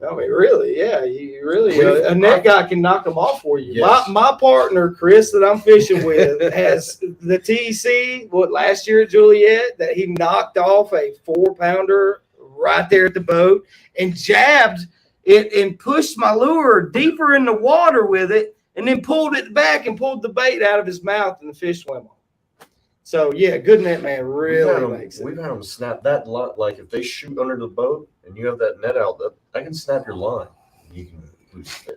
Speaker 2: I mean, really, yeah, you really a net guy can knock them off for you.
Speaker 4: Yes.
Speaker 2: My partner Chris that I'm fishing with has the TEC last year at Juliet that he knocked off a 4-pounder right there at the boat and jabbed it and pushed my lure deeper in the water with it and then pulled it back and pulled the bait out of his mouth and the fish swam on. So yeah, good net man really makes it.
Speaker 4: We've had them snap that line. Like if they shoot under the boat and you have that net out, I can snap your line. You can lose the fish.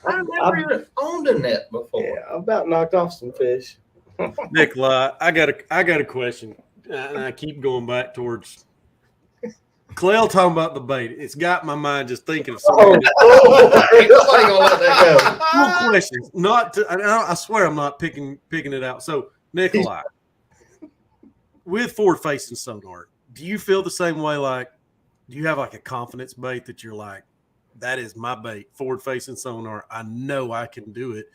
Speaker 5: I've never even owned a net before.
Speaker 2: Yeah, I've about knocked off some fish.
Speaker 1: Nicolai, I got a question, and I keep going back towards Clell talking about the bait. It's got my mind just thinking of something.
Speaker 5: Nobody gonna let that go.
Speaker 1: Cool questions. I swear I'm not picking it out. So Nicolai, with forward-facing sonar, do you feel the same way? Like, do you have like a confidence bait that you're like, that is my bait, forward-facing sonar. I know I can do it.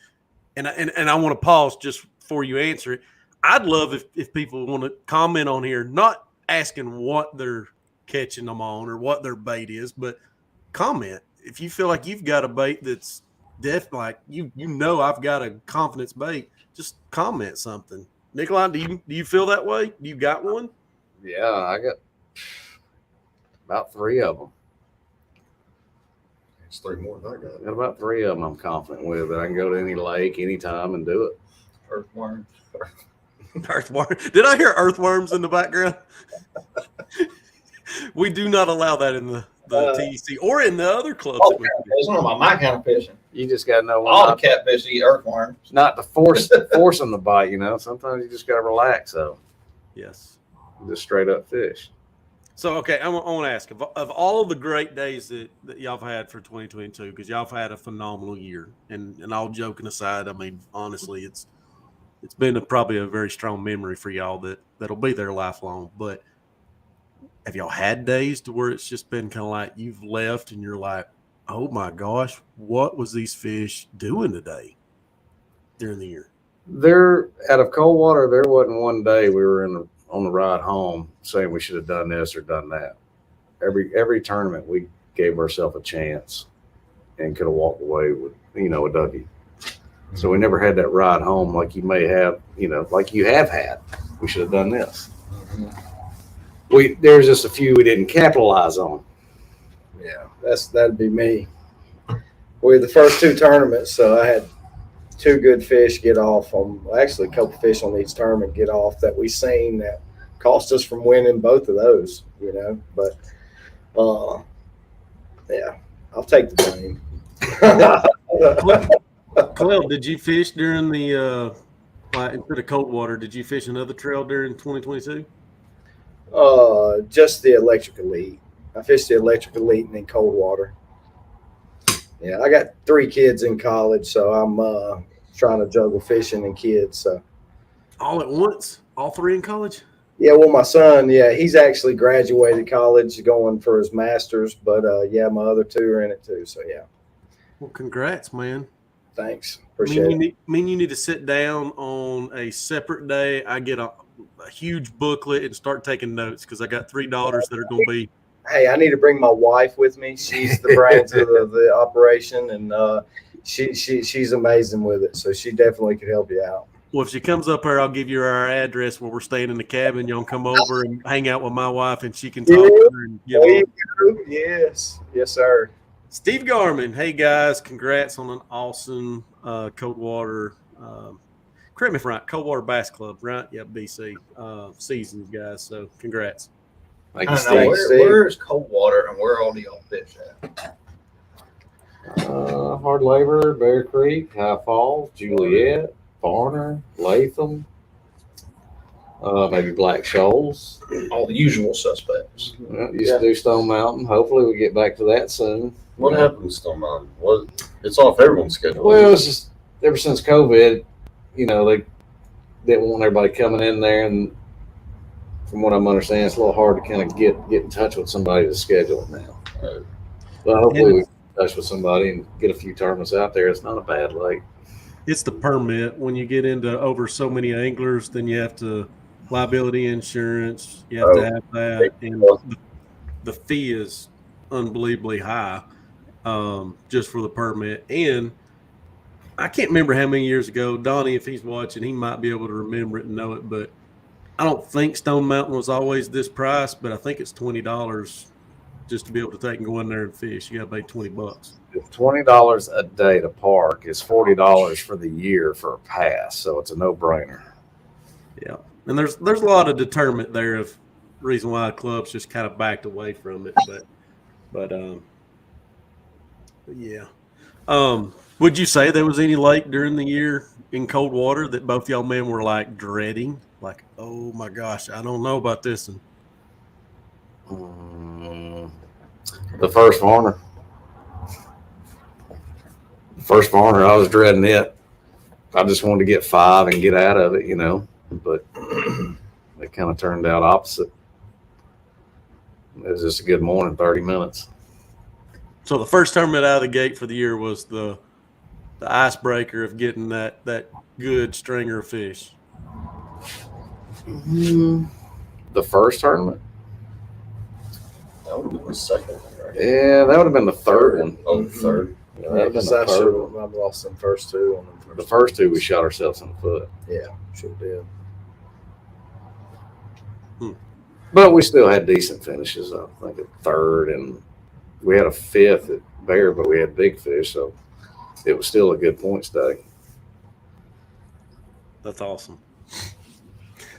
Speaker 1: And I want to pause just before you answer it. I'd love if people want to comment on here, not asking what they're catching them on or what their bait is, but comment. If you feel like you've got a bait that's like you know I've got a confidence bait, just comment something. Nicolai, do you feel that way? You got one?
Speaker 3: Yeah, I got about 3 of them.
Speaker 4: It's 3 more than I got.
Speaker 3: Got about 3 of them I'm confident with that I can go to any lake anytime and do it.
Speaker 5: Earthworms.
Speaker 1: Earthworm. Did I hear earthworms in the background? We do not allow that in the TEC or in the other clubs. That we do.
Speaker 5: It's not about my kind of fishing.
Speaker 3: You just got to know
Speaker 5: All the catfish eat earthworms.
Speaker 3: not to force them to bite. You know, sometimes you just got to relax. So
Speaker 1: Yes.
Speaker 3: just straight up fish.
Speaker 1: So, okay, I want to ask, of all of the great days that y'all have had for 2022, because y'all have had a phenomenal year, and all joking aside, I mean, honestly, it's been probably a very strong memory for y'all that'll be there lifelong. But have y'all had days to where it's just been kind of like you've left and you're like, oh my gosh, what was these fish doing today during the year?
Speaker 3: There, out of Coldwater, there wasn't one day we were on the ride home saying we should have done this or done that. Every tournament we gave ourselves a chance and could have walked away with a W. So we never had that ride home like you may have, like you have had. We should have done this. There's just a few we didn't capitalize on.
Speaker 2: Yeah, that'd be me. We the first 2 tournaments, so I had 2 good fish get off on. Actually, a couple fish on each tournament get off that we seen that cost us from winning both of those. But yeah, I'll take the blame.
Speaker 1: Clell, did you fish during the instead of Coldwater? Did you fish another trail during 2022?
Speaker 2: Just the Electric Elite. I fished the Electric Elite and then Coldwater. Yeah, I got 3 kids in college, so I'm trying to juggle fishing and kids. So
Speaker 1: All at once? All 3 in college?
Speaker 2: yeah, well, my son, he's actually graduated college, going for his master's. But yeah, my other 2 are in it too. So yeah.
Speaker 1: Well, congrats, man.
Speaker 2: Thanks. Appreciate it.
Speaker 1: You need to sit down on a separate day. I get a huge booklet and start taking notes because I got 3 daughters that are going to be.
Speaker 2: Hey, I need to bring my wife with me. She's the brains of the operation, and she's amazing with it. So she definitely could help you out.
Speaker 1: Well, if she comes up here, I'll give you our address where we're staying in the cabin. Y'all come over and hang out with my wife, and she can talk to her and give
Speaker 2: There
Speaker 1: her.
Speaker 2: you go. Yes, sir.
Speaker 1: Steve Garman, hey guys, congrats on an awesome Coldwater. Correct me if I'm right, Coldwater Bass Club, right? Yeah, BC seasons, guys. So congrats.
Speaker 3: Thank
Speaker 5: I
Speaker 3: you,
Speaker 5: don't know,
Speaker 3: Steve.
Speaker 5: where's Coldwater and where all do y'all fish at?
Speaker 3: Hard Labor, Bear Creek, High Falls, Juliet, Farner, Latham, maybe Black Shoals.
Speaker 5: All the usual suspects.
Speaker 3: Used to do Stone Mountain. Hopefully we get back to that soon.
Speaker 4: What happened to Stone Mountain? It's off everyone's schedule.
Speaker 3: Well, it's just ever since COVID, they didn't want everybody coming in there, and from what I'm understanding, it's a little hard to kind of get in touch with somebody to schedule it now. But hopefully we get in touch with somebody and get a few tournaments out there. It's not a bad lake.
Speaker 1: It's the permit. When you get into over so many anglers, then you have to liability insurance. You have to have that, and the fee is unbelievably high just for the permit. And I can't remember how many years ago, Donnie, if he's watching, he might be able to remember it and know it, but I don't think Stone Mountain was always this price, but I think it's $20 just to be able to take and go in there and fish. You got to pay $20.
Speaker 3: $20 a day to park is $40 for the year for a pass, so it's a no-brainer.
Speaker 1: Yeah, and there's a lot of deterrent there of reason why clubs just kind of backed away from it, but yeah. Would you say there was any lake during the year in Coldwater that both y'all men were like dreading? Like, oh my gosh, I don't know about this one.
Speaker 3: The first Varner. I was dreading it. I just wanted to get 5 and get out of it, but it kind of turned out opposite. It was just a good morning, 30 minutes.
Speaker 1: So the first tournament out of the gate for the year was the icebreaker of getting that good stringer of fish.
Speaker 3: The first tournament?
Speaker 4: That would have been the second one, right?
Speaker 3: Yeah, that would have been the third one.
Speaker 4: Oh, the third.
Speaker 3: Yeah, that would have been the third one.
Speaker 2: I've lost them first two.
Speaker 3: The first two, we shot ourselves in the foot.
Speaker 2: Yeah, sure did.
Speaker 3: But we still had decent finishes. I think at third, and we had a 5th at Bear, but we had big fish, so it was still a good points day.
Speaker 1: That's awesome.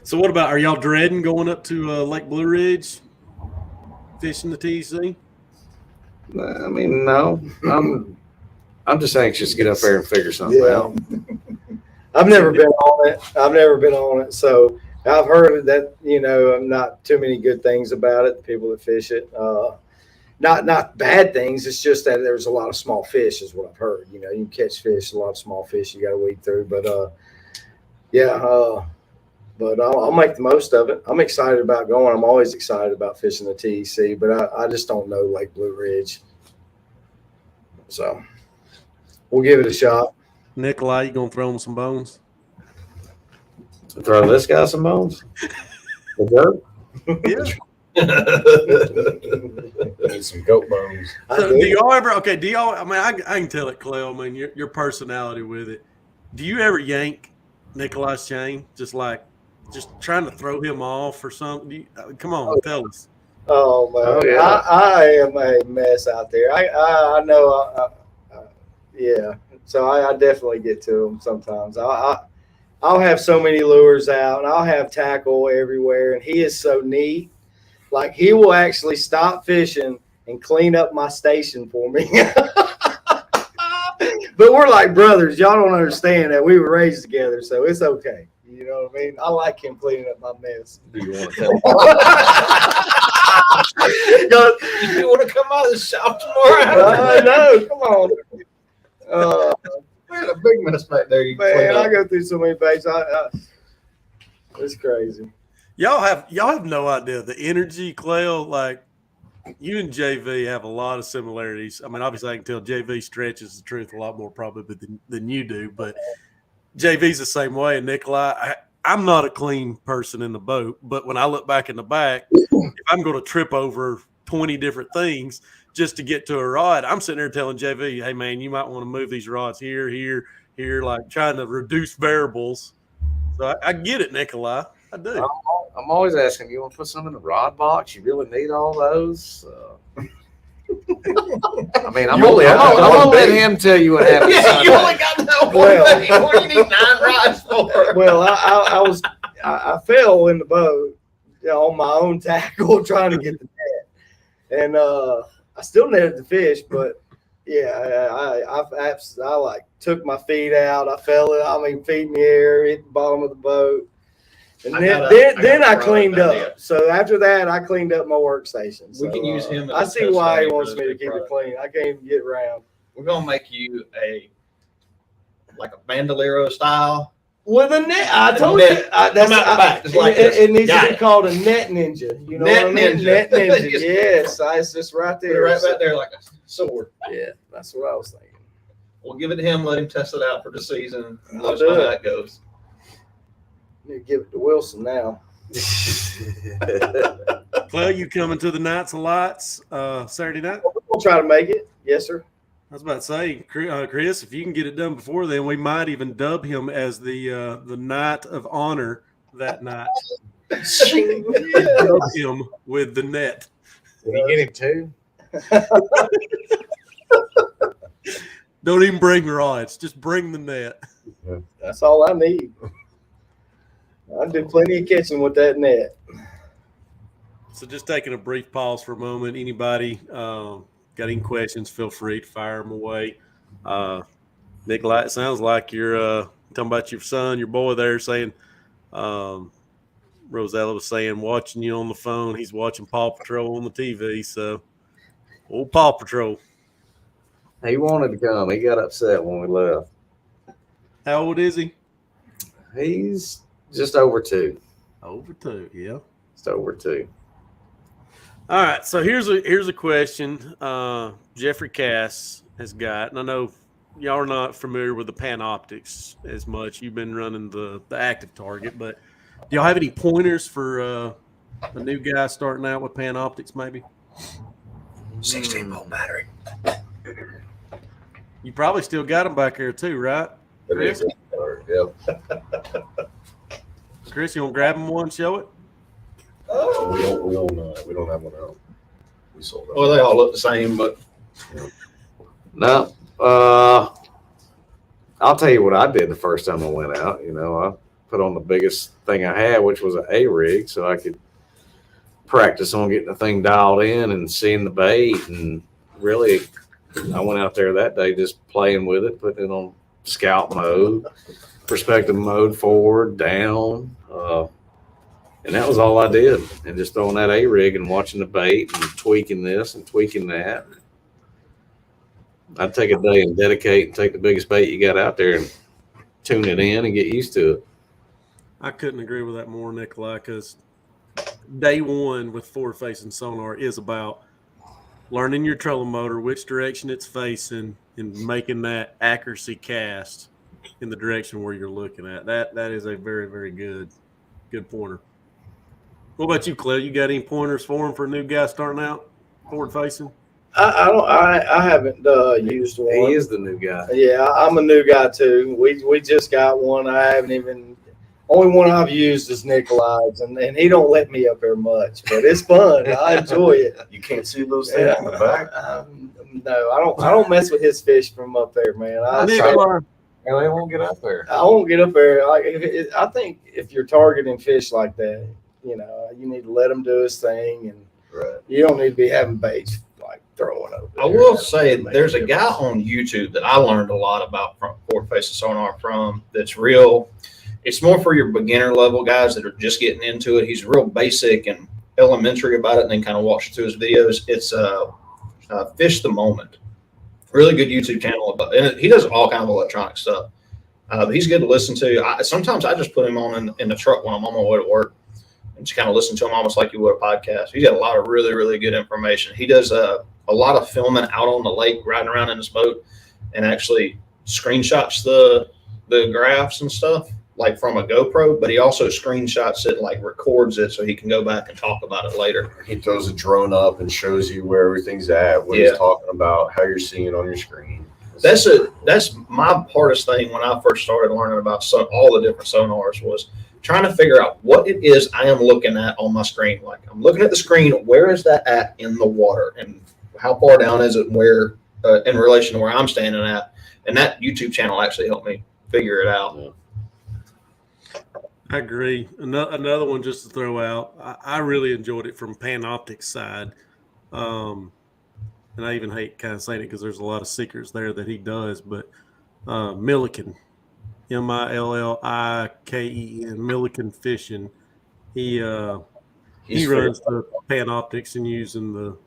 Speaker 1: So what about, are y'all dreading going up to Lake Blue Ridge, fishing the TEC?
Speaker 3: I mean, no. I'm just anxious to get up there and figure something out.
Speaker 2: I've never been on it. So I've heard that, not too many good things about it, the people that fish it. Not bad things. It's just that there's a lot of small fish is what I've heard. You can catch fish, a lot of small fish you got to weed through. But, but I'll make the most of it. I'm excited about going. I'm always excited about fishing the TEC, but I just don't know Lake Blue Ridge. So we'll give it a shot.
Speaker 1: Nicolai, you going to throw him some bones?
Speaker 3: Throw this guy some bones? The dirt?
Speaker 1: Yeah.
Speaker 4: Need some goat bones.
Speaker 1: So do y'all ever, I mean, I can tell it, Clell, I mean, your personality with it. Do you ever yank Nicolai's chain? Just trying to throw him off or something? Come on, tell us.
Speaker 2: Oh, man.
Speaker 3: Oh, yeah.
Speaker 2: I am a mess out there. I know. Yeah. So I definitely get to them sometimes. I'll have so many lures out, and I'll have tackle everywhere, and he is so neat. Like, he will actually stop fishing and clean up my station for me. But we're like brothers. Y'all don't understand that. We were raised together, so it's okay. You know what I mean? I like him cleaning up my mess.
Speaker 3: Do you want to tell
Speaker 5: You want to come out of the shop tomorrow?
Speaker 2: No, come on.
Speaker 5: We had a big mess back there.
Speaker 2: Man, I go through so many baits. It's crazy.
Speaker 1: Y'all have no idea the energy, Clell. Like, you and JV have a lot of similarities. I mean, obviously, I can tell JV stretches the truth a lot more probably than you do, but JV's the same way. And Nicolai, I'm not a clean person in the boat, but when I look back in the back, if I'm going to trip over 20 different things, just to get to a rod. I'm sitting there telling JV, hey, man, you might want to move these rods here, like trying to reduce variables. So I get it, Nicolai. I do.
Speaker 3: I'm always asking, you want to put some in the rod box? You really need all those? I mean, I'm going to let him tell you what happened.
Speaker 5: Yeah, you only got that one thing. What do you need 9 rods for?
Speaker 2: Well, I fell in the boat on my own tackle trying to get the net, and I still netted the fish, but yeah, I like took my feet out. I fell. Feet in the air, hit the bottom of the boat. And then I cleaned up. So after that, I cleaned up my workstation. So,
Speaker 5: we can use him.
Speaker 2: I see why he wants me to keep it clean. I can't even get around.
Speaker 5: We're gonna make you a bandolero style
Speaker 2: with a net. I told you it needs to be called a net ninja. You know what I mean? Net ninja. Yes, it's just right there.
Speaker 5: Right back there like a sword.
Speaker 2: Yeah, that's what I was thinking.
Speaker 5: We'll give it to him. Let him test it out for the season.
Speaker 2: I'll
Speaker 5: Let us know how that goes.
Speaker 2: Need to give it to Wilson now.
Speaker 1: Clell, you coming to the Nights of Lights Saturday night?
Speaker 2: We'll try to make it. Yes, sir.
Speaker 1: I was about to say, Chris, if you can get it done before then, we might even dub him as the Knight of Honor that night. Dub him with the net.
Speaker 3: Did he get him too?
Speaker 1: Don't even bring rods. Just bring the net.
Speaker 2: That's all I need. I do plenty of catching with that net.
Speaker 1: So just taking a brief pause for a moment. Anybody got any questions, feel free to fire them away. Nicolai, it sounds like you're talking about your son, your boy there, saying Rosella was saying watching you on the phone. He's watching Paw Patrol on the TV. So, old Paw Patrol.
Speaker 3: He wanted to come. He got upset when we left.
Speaker 1: How old is he?
Speaker 3: He's just over 2.
Speaker 1: Over 2, yeah.
Speaker 3: Just over 2.
Speaker 1: All right, so here's a question Jeffrey Cass has got, and I know y'all are not familiar with the Panoptics as much. You've been running the active target, but do y'all have any pointers for a new guy starting out with Panoptics maybe?
Speaker 3: 16-volt battery.
Speaker 1: You probably still got them back there too, right? Chris?
Speaker 4: Yep.
Speaker 1: Chris, you want to grab him one, show it?
Speaker 4: We don't have one out. We sold that.
Speaker 5: Well, they all look the same, but
Speaker 3: No. I'll tell you what I did the first time I went out. You know, I put on the biggest thing I had, which was an A-rig, so I could practice on getting the thing dialed in and seeing the bait. And really, I went out there that day just playing with it, putting it on scout mode, perspective mode, forward, down. And that was all I did. And just throwing that A-rig and watching the bait and tweaking this and tweaking that. I'd take a day and dedicate and take the biggest bait you got out there and tune it in and get used to it.
Speaker 1: I couldn't agree with that more, Nicolai, because day one with forward-facing sonar is about learning your trolling motor, which direction it's facing, and making that accuracy cast in the direction where you're looking at. That is a very, very good pointer. What about you, Clell? You got any pointers for him for a new guy starting out, forward-facing?
Speaker 2: I haven't used one.
Speaker 3: He is the new guy.
Speaker 2: Yeah, I'm a new guy too. We just got one. I haven't even. Only one I've used is Nicolai's, and he don't let me up there much, but it's fun. I enjoy it.
Speaker 4: You can't see those things in the back.
Speaker 2: No, I don't mess with his fish from up there, man.
Speaker 3: Nicolai, they won't get up there.
Speaker 2: I won't get up there. I think if you're targeting fish like that, you need to let him do his thing, and you don't need to be having baits like throwing over there.
Speaker 5: I will say there's a guy on YouTube that I learned a lot about from forward-facing sonar from. That's real. It's more for your beginner level guys that are just getting into it. He's real basic and elementary about it, and then kind of walks you through his videos. It's Fish the Moment. Really good YouTube channel, and he does all kind of electronic stuff. He's good to listen to. Sometimes I just put him on in the truck when I'm on my way to work, and just kind of listen to him almost like you would a podcast. He's got a lot of really, really good information. He does a lot of filming out on the lake, riding around in his boat, and actually screenshots the graphs and stuff. like from a GoPro, but he also screenshots it, like records it so he can go back and talk about it later.
Speaker 4: He throws a drone up and shows you where everything's at, what
Speaker 5: Yeah.
Speaker 4: he's talking about, how you're seeing it on your screen.
Speaker 5: That's my hardest thing when I first started learning about all the different sonars was trying to figure out what it is I am looking at on my screen. Like I'm looking at the screen, where is that at in the water, and how far down is it where in relation to where I'm standing at? And that YouTube channel actually helped me figure it out.
Speaker 4: Yeah.
Speaker 1: I agree. Another one just to throw out. I really enjoyed it from Panoptic's side. And I even hate kind of saying it because there's a lot of secrets there that he does. But Milliken, Milliken, Milliken Fishing, he runs the Panoptics and using the,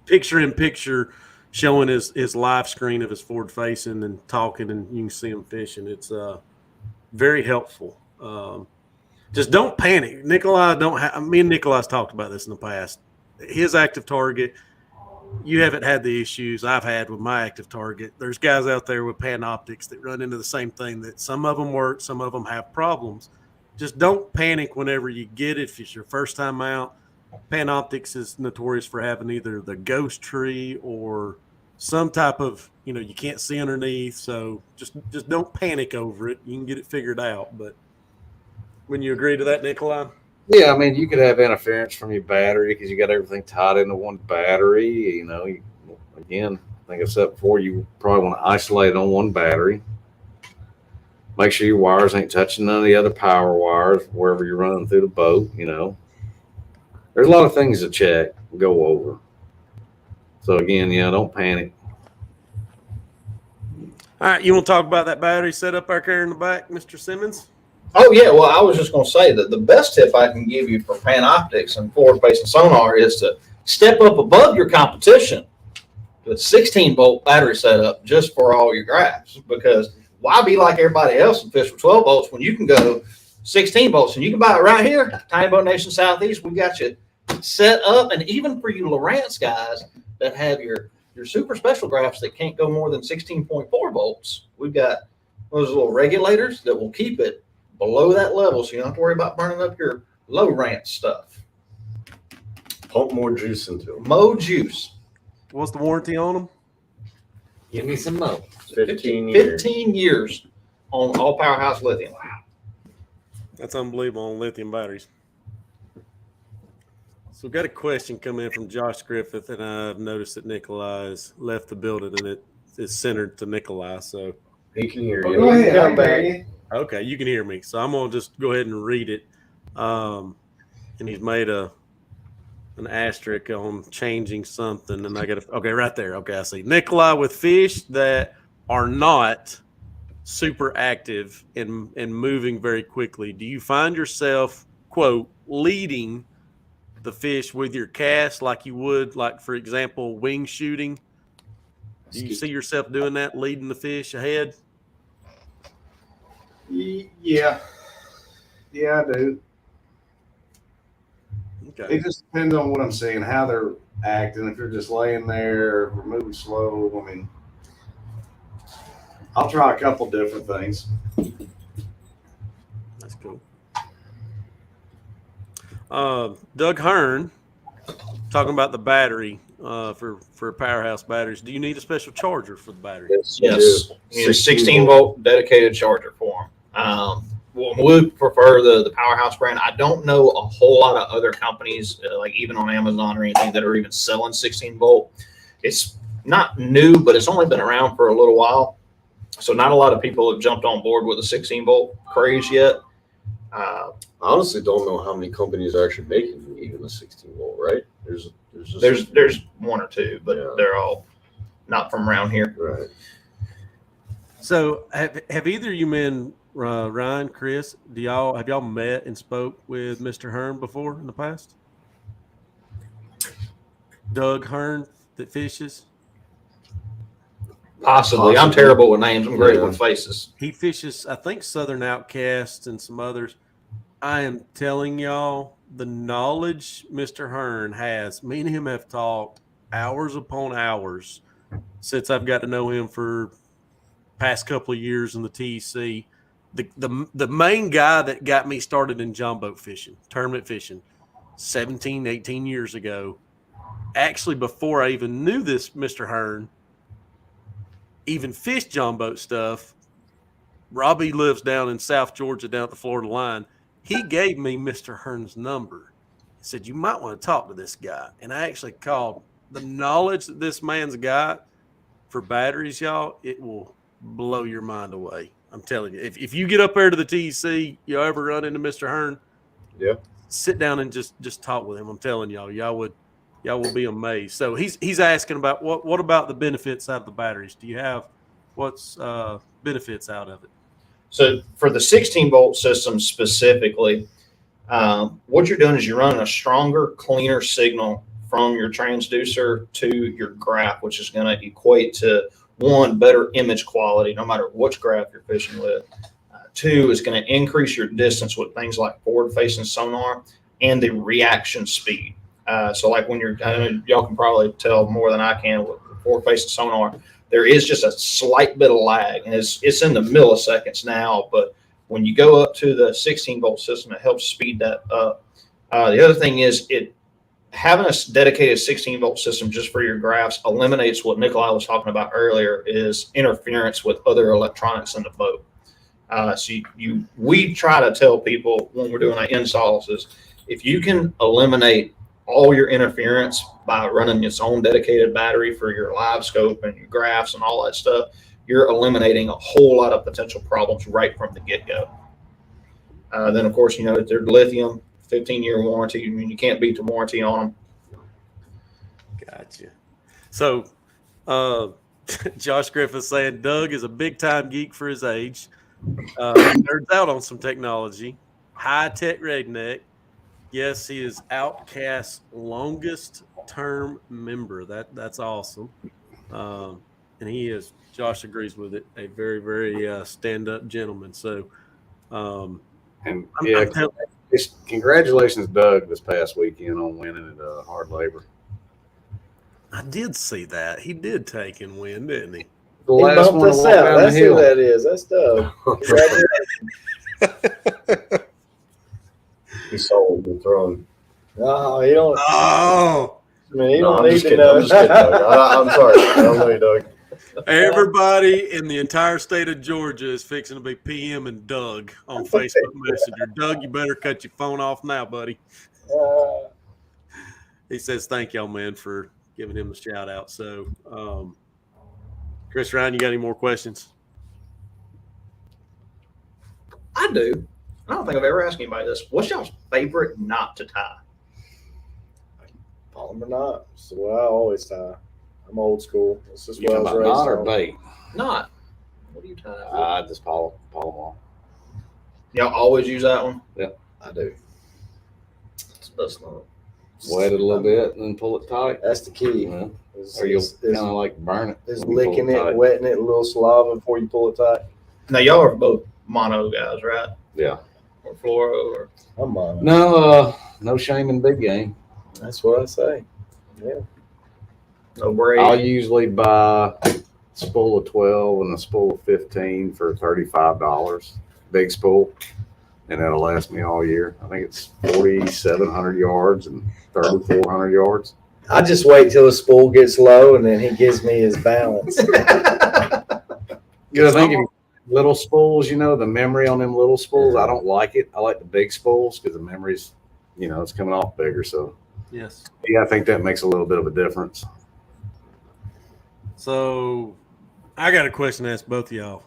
Speaker 1: picture in picture, showing his live screen of his forward facing and talking, and you can see him fishing. It's very helpful. Just don't panic. Nicolai me and Nicolai's talked about this in the past. His active target, you haven't had the issues I've had with my active target. There's guys out there with Panoptics that run into the same thing, that some of them work, some of them have problems. Just don't panic whenever you get it. If it's your first time out, Panoptics is notorious for having either the ghost tree or some type of, you can't see underneath. So just don't panic over it. You can get it figured out. But when you agree to that, Nicolai?
Speaker 3: Yeah, I mean, you could have interference from your battery because you got everything tied into one battery. Again, I think I've said before, you probably want to isolate it on one battery. Make sure your wires ain't touching none of the other power wires wherever you're running through the boat. There's a lot of things to check, go over. So again, don't panic.
Speaker 1: All right, you want to talk about that battery setup back there in the back, Mr. Simmons?
Speaker 5: Oh, yeah. Well, I was just going to say that the best tip I can give you for Panoptics and forward-facing sonar is to step up above your competition with 16-volt battery setup just for all your graphs. Because why be like everybody else and fish for 12 volts when you can go 16 volts? And you can buy it right here, Tiny Boat Nation Southeast. We got you set up. And even for you Lowrance guys that have your super special graphs that can't go more than 16.4 volts, we've got those little regulators that will keep it below that level, so you don't have to worry about burning up your Lowrance stuff.
Speaker 4: Pump more juice into them.
Speaker 5: Mo juice.
Speaker 1: What's the warranty on them?
Speaker 3: Give me some more.
Speaker 4: 15 years.
Speaker 5: 15 years on all Powerhouse lithium.
Speaker 1: That's unbelievable on lithium batteries. So we've got a question coming in from Josh Griffith, and I've noticed that Nicolai has left the building, and it is centered to Nicolai. So
Speaker 4: He can hear you.
Speaker 2: Go ahead, come back.
Speaker 1: okay, you can hear me. So I'm going to just go ahead and read it. And he's made an asterisk on changing something. And I got to, okay, right there. Okay, I see. Nicolai, with fish that are not super active and moving very quickly, do you find yourself, quote, leading the fish with your cast like you would, like, for example, wing shooting? Do you see yourself doing that, leading the fish ahead?
Speaker 6: Yeah, I do.
Speaker 1: Okay.
Speaker 6: It just depends on what I'm seeing, how they're acting. If they're just laying there, if we're moving slow. I mean, I'll try a couple different things.
Speaker 1: That's cool. Doug Hearn, talking about the battery for Powerhouse batteries. Do you need a special charger for the battery?
Speaker 5: Yes. You need a 16 volt dedicated charger for them. We prefer the Powerhouse brand. I don't know a whole lot of other companies, like even on Amazon or anything, that are even selling 16 volt. It's not new, but it's only been around for a little while. So not a lot of people have jumped on board with the 16 volt craze yet.
Speaker 4: I honestly don't know how many companies are actually making even a 16 volt, right? There's
Speaker 5: one or two, but
Speaker 4: Yeah.
Speaker 5: they're all not from around here.
Speaker 4: right.
Speaker 1: So have either of you men, Ryan, Chris, have y'all met and spoke with Mr. Hearn before in the past? Doug Hearn that fishes?
Speaker 5: Possibly. I'm terrible with names. I'm great with faces.
Speaker 1: He fishes, I think, Southern Outcast and some others. I am telling y'all, the knowledge Mr. Hearn has, me and him have talked hours upon hours since I've got to know him for past couple of years in the TEC. the main guy that got me started in John boat fishing, tournament fishing, 17, 18 years ago. Actually, before I even knew this, Mr. Hearn, even fished John boat stuff. Robbie lives down in South Georgia, down at the Florida line. He gave me Mr. Hearn's number. He said, you might want to talk to this guy. And I actually called. The knowledge that this man's got for batteries, y'all, it will blow your mind away. I'm telling you. If you get up there to the TEC, you ever run into Mr. Hearn, sit down and just talk with him. I'm telling y'all, y'all will be amazed. So he's asking about what about the benefits out of the batteries? Do you have what's benefits out of it?
Speaker 5: So for the 16-volt system specifically, what you're doing is you're running a stronger, cleaner signal from your transducer to your graph, which is going to equate to, one, better image quality, no matter which graph you're fishing with. Two, is going to increase your distance with things like forward-facing sonar and the reaction speed. So like when I know y'all can probably tell more than I can with forward-facing sonar, there is just a slight bit of lag, and it's in the milliseconds now, but when you go up to the 16-volt system, it helps speed that up. The other thing is having a dedicated 16-volt system just for your graphs eliminates what Nicolai was talking about earlier, is interference with other electronics in the boat. So we try to tell people when we're doing our installs is if you can eliminate all your interference by running its own dedicated battery for your live scope and your graphs and all that stuff, you're eliminating a whole lot of potential problems right from the get-go. Then, of course, they're lithium, 15-year warranty. I mean, you can't beat the warranty on them.
Speaker 1: Gotcha. So, Josh Griffith saying Doug is a big-time geek for his age. Nerds out on some technology. High-tech redneck. Yes, he is Outcast's longest-term member. That's awesome. And he is, Josh agrees with it, a very, very stand-up gentleman. So,
Speaker 3: congratulations, Doug, this past weekend on winning at Hard Labor.
Speaker 1: I did see that. He did take and win, didn't he?
Speaker 3: The last
Speaker 2: bumped
Speaker 3: one to
Speaker 2: us
Speaker 3: walk
Speaker 2: out.
Speaker 3: down
Speaker 2: That's
Speaker 3: the hill.
Speaker 2: who that is. That's Doug. Congratulations.
Speaker 4: He sold the throne.
Speaker 2: No, he don't.
Speaker 1: Oh,
Speaker 2: I mean, he
Speaker 4: No,
Speaker 2: don't
Speaker 4: I'm
Speaker 2: need
Speaker 4: just
Speaker 2: to
Speaker 4: kidding.
Speaker 2: know.
Speaker 4: I'm just kidding, Doug. I'm sorry. I don't know you, Doug.
Speaker 1: everybody in the entire state of Georgia is fixing to be PM and Doug on Facebook Messenger. Doug, you better cut your phone off now, buddy. He says, thank y'all, man, for giving him a shout out. So, Chris Ryan, you got any more questions?
Speaker 5: I do. I don't think I've ever asked anybody this. What's y'all's favorite knot to tie?
Speaker 2: Polymer knot. It's the way I always tie. I'm old school. This is
Speaker 3: You
Speaker 2: what I
Speaker 3: talking
Speaker 2: was
Speaker 3: about
Speaker 2: raised
Speaker 3: knot or
Speaker 2: on.
Speaker 3: bait?
Speaker 5: Knot. What do you tie?
Speaker 3: I just follow them.
Speaker 5: Y'all always use that one?
Speaker 2: I do.
Speaker 5: That's not.
Speaker 3: Wet it a little bit and then pull it tight.
Speaker 2: That's the key.
Speaker 3: Yeah.
Speaker 2: Is,
Speaker 3: Or you'll
Speaker 2: is,
Speaker 3: kind of like burn it.
Speaker 2: is
Speaker 3: when you pull
Speaker 2: licking it,
Speaker 3: tight.
Speaker 2: wetting it, a little saliva before you pull it tight.
Speaker 5: Now, y'all are both mono guys, right?
Speaker 3: Yeah.
Speaker 5: Or fluoro? Or
Speaker 2: I'm on.
Speaker 3: No shame in big game.
Speaker 2: That's what I say. Yeah.
Speaker 5: no braid?
Speaker 3: I'll usually buy a spool of 12 and a spool of 15 for $35. Big spool. And that'll last me all year. I think it's 4,700 yards and 3,400 yards.
Speaker 2: I just wait till the spool gets low and then he gives me his balance.
Speaker 3: Because I think if you little spools, the memory on them little spools, I don't like it. I like the big spools because the memory's, it's coming off bigger. So,
Speaker 1: Yes.
Speaker 3: yeah, I think that makes a little bit of a difference.
Speaker 1: So, I got a question to ask both of y'all.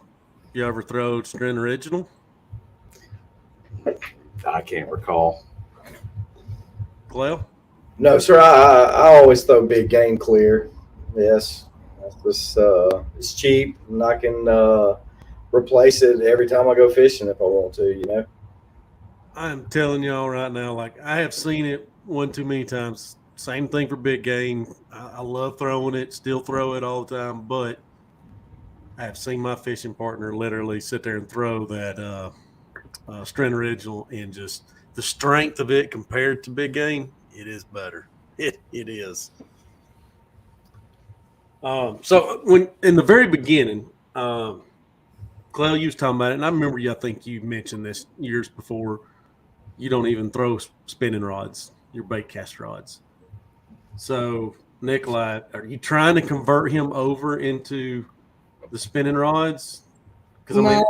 Speaker 1: You ever throw Stren Original?
Speaker 3: I can't recall.
Speaker 1: Clell?
Speaker 2: No, sir. I always throw big game clear. Yes. That's just, it's cheap and I can replace it every time I go fishing if I want to,
Speaker 1: I'm telling y'all right now, like I have seen it one too many times. Same thing for big game. I love throwing it, still throw it all the time, but I have seen my fishing partner literally sit there and throw that Stren Original, and just the strength of it compared to big game, it is better. It is. So when in the very beginning, Clell Clell, you was talking about it, and I remember I think you mentioned this years before. You don't even throw spinning rods, your bait cast rods. So, Nicolai, are you trying to convert him over into the spinning rods? Because
Speaker 3: No,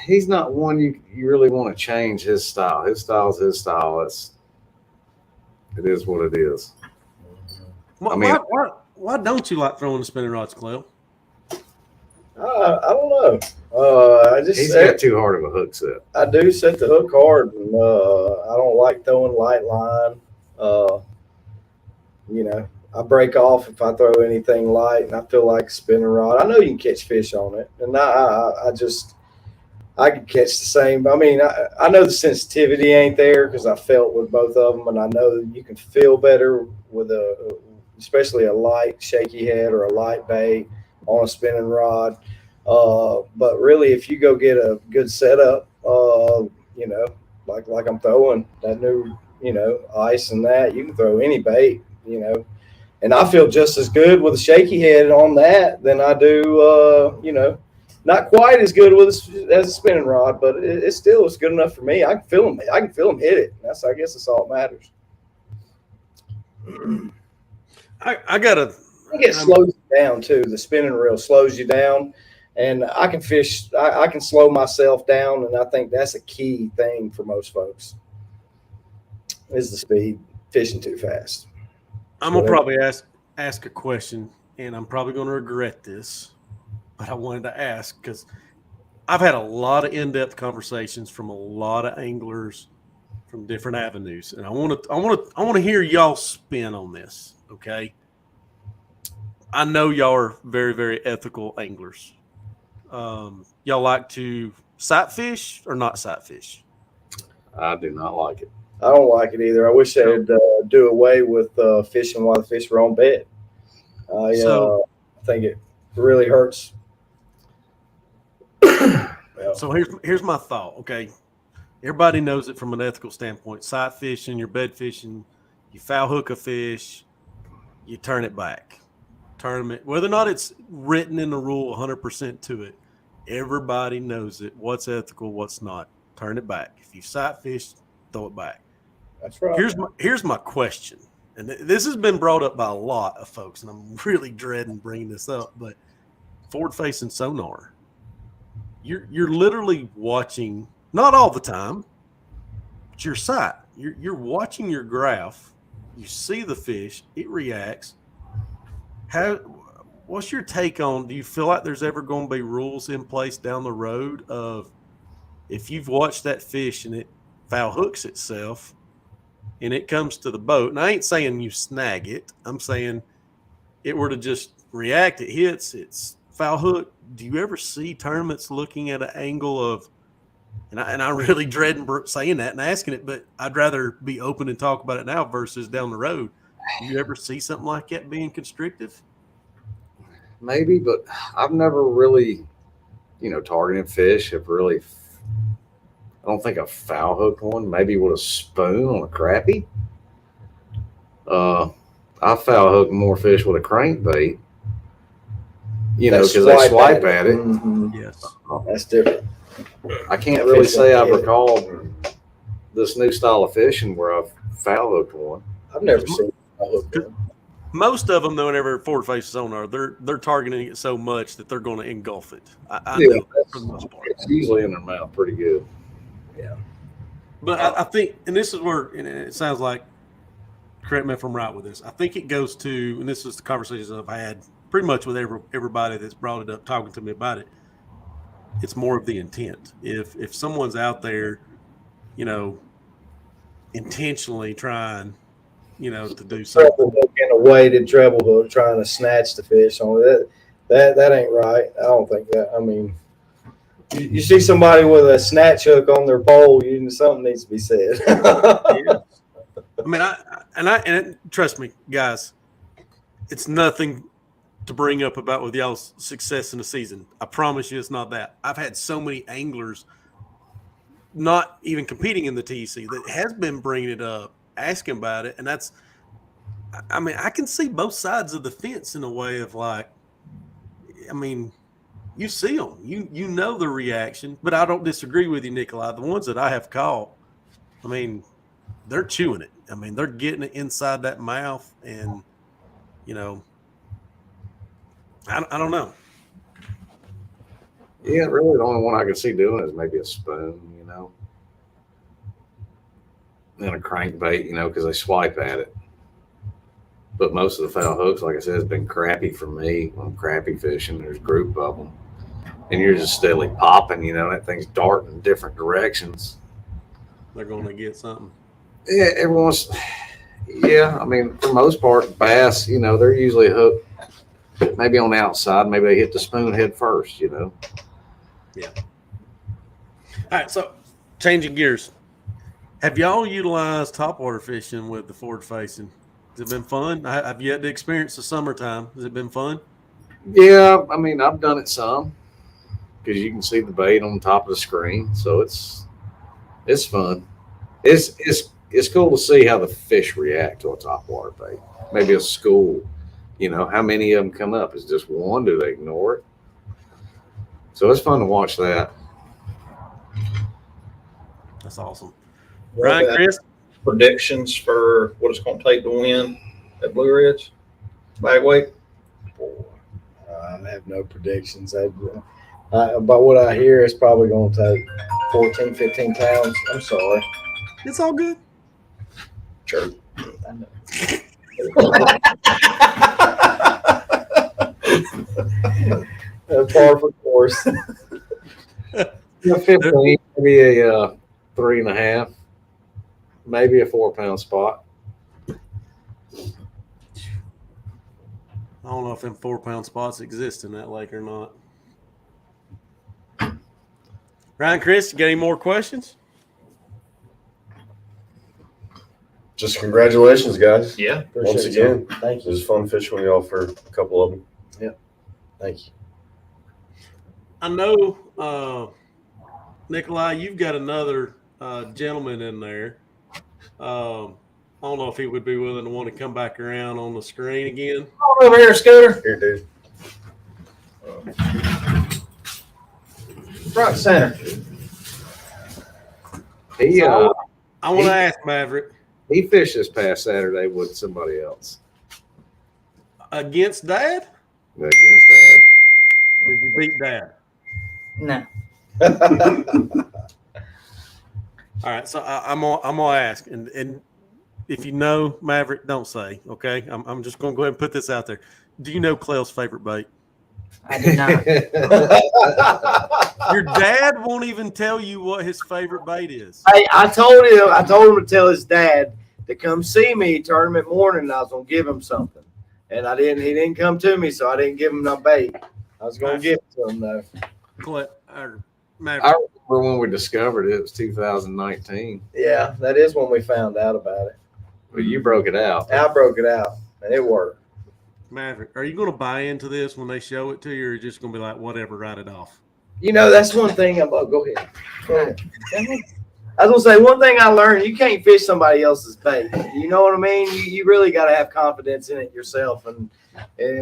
Speaker 3: he's not one you really want to change his style. His style is his style. It is what it is.
Speaker 1: Why don't you like throwing the spinning rods, Clell?
Speaker 2: I don't know.
Speaker 3: He's got too hard of a hook set.
Speaker 2: I do set the hook hard, and I don't like throwing light line. I break off if I throw anything light, and I feel like a spinning rod. I know you can catch fish on it, and I can catch the same. I mean, I know the sensitivity ain't there because I felt with both of them, and I know you can feel better with especially a light shaky head or a light bait on a spinning rod. But really, if you go get a good setup, like I'm throwing that new, ice and that, you can throw any bait, and I feel just as good with a shaky head on that than I do, not quite as good as a spinning rod, but it's still good enough for me. I can feel them. I can feel them hit it. I guess that's all that matters.
Speaker 1: I gotta.
Speaker 2: I think it slows you down too. The spinning reel slows you down, and I can fish. I can slow myself down, and I think that's a key thing for most folks. Is the speed, fishing too fast.
Speaker 1: I'm gonna probably ask a question, and I'm probably gonna regret this, but I wanted to ask because I've had a lot of in-depth conversations from a lot of anglers from different avenues, and I want to hear y'all spin on this. Okay, I know y'all are very, very ethical anglers. Y'all like to sight fish or not sight fish?
Speaker 3: I do not like it.
Speaker 2: I don't like it either. I wish they'd do away with fishing while the fish were on bed. I think it really hurts.
Speaker 1: So here's my thought. Okay, everybody knows it from an ethical standpoint. Sight fishing, you're bed fishing, you foul hook a fish, you turn it back. Tournament, whether or not it's written in the rule 100% to it, everybody knows it. What's ethical, what's not. Turn it back. If you sight fish, throw it back.
Speaker 2: That's right.
Speaker 1: Here's my question, and this has been brought up by a lot of folks, and I'm really dreading bringing this up. But forward-facing sonar, you're literally watching, not all the time, but your sight. You're watching your graph. You see the fish, it reacts. What's your take on, do you feel like there's ever going to be rules in place down the road of if you've watched that fish and it foul hooks itself and it comes to the boat, and I ain't saying you snag it, I'm saying it were to just react, it hits, it's foul hook. Do you ever see tournaments looking at an angle of, and I really dread saying that and asking it, but I'd rather be open and talk about it now versus down the road. Do you ever see something like that being constrictive?
Speaker 3: Maybe, but I've never really, targeted fish. I don't think I foul hooked one. Maybe with a spoon on a crappie. I foul hook more fish with a crankbait. Because they swipe at it.
Speaker 2: Mm-hmm.
Speaker 1: Yes,
Speaker 2: that's different.
Speaker 3: I can't really say I've recalled this new style of fishing where I've foul hooked one.
Speaker 2: I've never seen.
Speaker 1: Most of them, though, whenever forward face sonar, they're targeting it so much that they're going to engulf it. I know for the most part.
Speaker 3: It's usually in their mouth pretty good.
Speaker 2: Yeah.
Speaker 1: But I think, and this is where, and it sounds like, correct me if I'm right with this, I think it goes to, and this is the conversations I've had pretty much with everybody that's brought it up, talking to me about it. It's more of the intent. If someone's out there, intentionally trying, to do something.
Speaker 2: Treble hook in a weighted treble hook, trying to snatch the fish on it. That ain't right. I don't think that. I mean, you see somebody with a snatch hook on their pole, something needs to be said.
Speaker 1: Yeah. I mean, and trust me, guys, it's nothing to bring up about with y'all's success in the season. I promise you, it's not that. I've had so many anglers not even competing in the TEC that has been bringing it up, asking about it, and that's, I can see both sides of the fence in a way of like, you see them. You know the reaction, but I don't disagree with you, Nicolai. The ones that I have caught, I mean, they're chewing it. I mean, they're getting it inside that mouth, and you know, I don't know.
Speaker 3: Yeah, really, the only one I can see doing is maybe a spoon, you know, and a crankbait, you know, because they swipe at it. But most of the foul hooks, like I said, has been crappie for me. When I'm crappie fishing, there's a group of them, and you're just steadily popping, you know, that thing's darting in different directions.
Speaker 1: They're going to get something.
Speaker 3: Yeah, everyone's. Yeah, I mean, for the most part, bass, you know, they're usually hooked maybe on the outside. Maybe they hit the spoon head first, you know.
Speaker 1: Yeah. All right, so changing gears. Have y'all utilized topwater fishing with the forward facing? Has it been fun? I've yet to experience the summertime. Has it been fun?
Speaker 3: Yeah, I mean, I've done it some because you can see the bait on top of the screen, so it's fun. It's cool to see how the fish react to a topwater bait. Maybe a school, you know, how many of them come up? Is just one? Do they ignore it? So it's fun to watch that.
Speaker 1: That's awesome.
Speaker 5: What
Speaker 1: Right,
Speaker 5: about
Speaker 1: Chris?
Speaker 5: predictions for what it's going to take to win at Blue Ridge? Bag weight?
Speaker 2: I have no predictions. By what I hear, it's probably going to take 14, 15 pounds. I'm sorry.
Speaker 1: It's all good.
Speaker 5: Sure.
Speaker 2: Par for course.
Speaker 3: 15, maybe a 3.5, maybe a 4-pound spot.
Speaker 1: I don't know if them 4-pound spots exist in that lake or not. Ryan, Chris, you got any more questions?
Speaker 4: Just congratulations, guys.
Speaker 5: Yeah.
Speaker 4: Once
Speaker 2: Appreciate
Speaker 4: again,
Speaker 2: you. Thank
Speaker 4: it
Speaker 2: you.
Speaker 4: was fun fishing with y'all for a couple of them.
Speaker 2: Thank you.
Speaker 1: I know, Nicolai, you've got another gentleman in there. I don't know if he would be willing to want to come back around on the screen again.
Speaker 5: Come over here, Scooter.
Speaker 4: Here, dude.
Speaker 5: Front center.
Speaker 3: He
Speaker 1: I want to ask Maverick,
Speaker 3: he fished this past Saturday with somebody else
Speaker 1: against Dad?
Speaker 3: against that.
Speaker 1: Did you beat Dad?
Speaker 7: No.
Speaker 1: All right, so I'm gonna ask, and if you know Maverick, don't say. Okay, I'm just gonna go ahead and put this out there. Do you know Clell's favorite bait?
Speaker 7: I did not.
Speaker 1: Your dad won't even tell you what his favorite bait is.
Speaker 2: I told him to tell his dad to come see me tournament morning, and I was gonna give him something. And he didn't come to me, so I didn't give him no bait. I was gonna give it to him though.
Speaker 1: Maverick.
Speaker 3: I remember when we discovered it. It was 2019.
Speaker 2: Yeah, that is when we found out about it.
Speaker 3: But you broke it out.
Speaker 2: I broke it out, and it worked.
Speaker 1: Maverick, are you going to buy into this when they show it to you, or are you just going to be like, whatever, write it off?
Speaker 2: You know, that's one thing. Go ahead. Go ahead. I was gonna say one thing I learned: you can't fish somebody else's bait. You know what I mean? You really got to have confidence in it yourself, and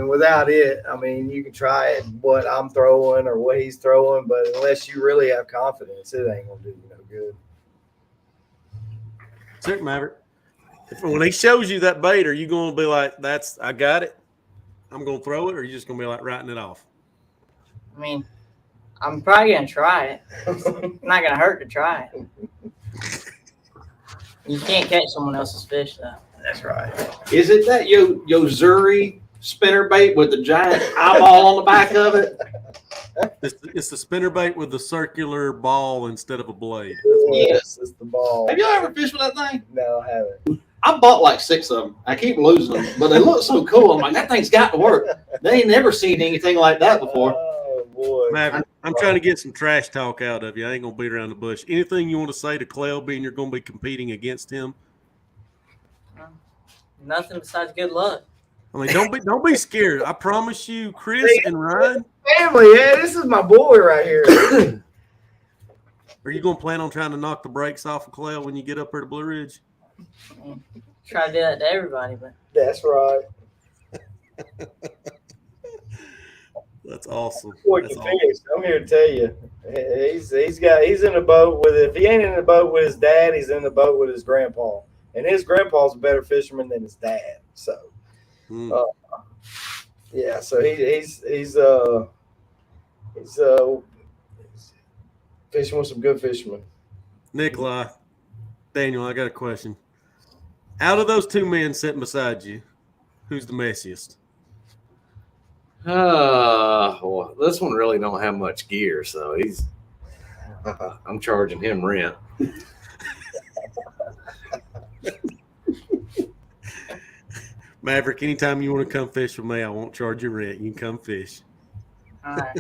Speaker 2: without it, I mean, you can try it what I'm throwing or what he's throwing, but unless you really have confidence, it ain't gonna do you no good.
Speaker 1: That's it, Maverick. When he shows you that bait, are you going to be like, I got it, I'm going to throw it, or are you just going to be like writing it off?
Speaker 7: I mean, I'm probably going to try it. It's not going to hurt to try it. You can't catch someone else's fish, though.
Speaker 5: That's right. Is it that Yozuri spinner bait with the giant eyeball on the back of it?
Speaker 1: It's the spinner bait with the circular ball instead of a blade.
Speaker 2: Yes, it's the ball.
Speaker 5: Have you ever fished with that thing?
Speaker 2: No, I haven't.
Speaker 5: I bought like 6 of them. I keep losing them, but they look so cool. I'm like, that thing's got to work. They ain't never seen anything like that before.
Speaker 2: Oh boy.
Speaker 1: Maverick, I'm trying to get some trash talk out of you. I ain't going to beat around the bush. Anything you want to say to Clell, being you're going to be competing against him?
Speaker 7: Nothing besides good luck.
Speaker 1: I mean, don't be scared. I promise you, Chris and Ryan.
Speaker 2: Family, yeah, this is my boy right here.
Speaker 1: Are you going to plan on trying to knock the brakes off of Clell when you get up here to Blue Ridge?
Speaker 7: Try to do that to everybody, but
Speaker 2: That's right.
Speaker 1: That's awesome.
Speaker 2: Boy
Speaker 1: That's
Speaker 2: can
Speaker 1: awesome.
Speaker 2: fish. I'm here to tell you, he's in the boat with. If he ain't in the boat with his dad, he's in the boat with his grandpa, and his grandpa's a better fisherman than his dad. So,
Speaker 1: Mm.
Speaker 2: yeah. So he's fishing with some good fishermen.
Speaker 1: Nicolai, Daniel, I got a question. Out of those two men sitting beside you, who's the messiest?
Speaker 3: Well, this one really don't have much gear, so I'm charging him rent.
Speaker 1: Maverick, anytime you want to come fish with me, I won't charge you rent. You can come fish.
Speaker 7: All right.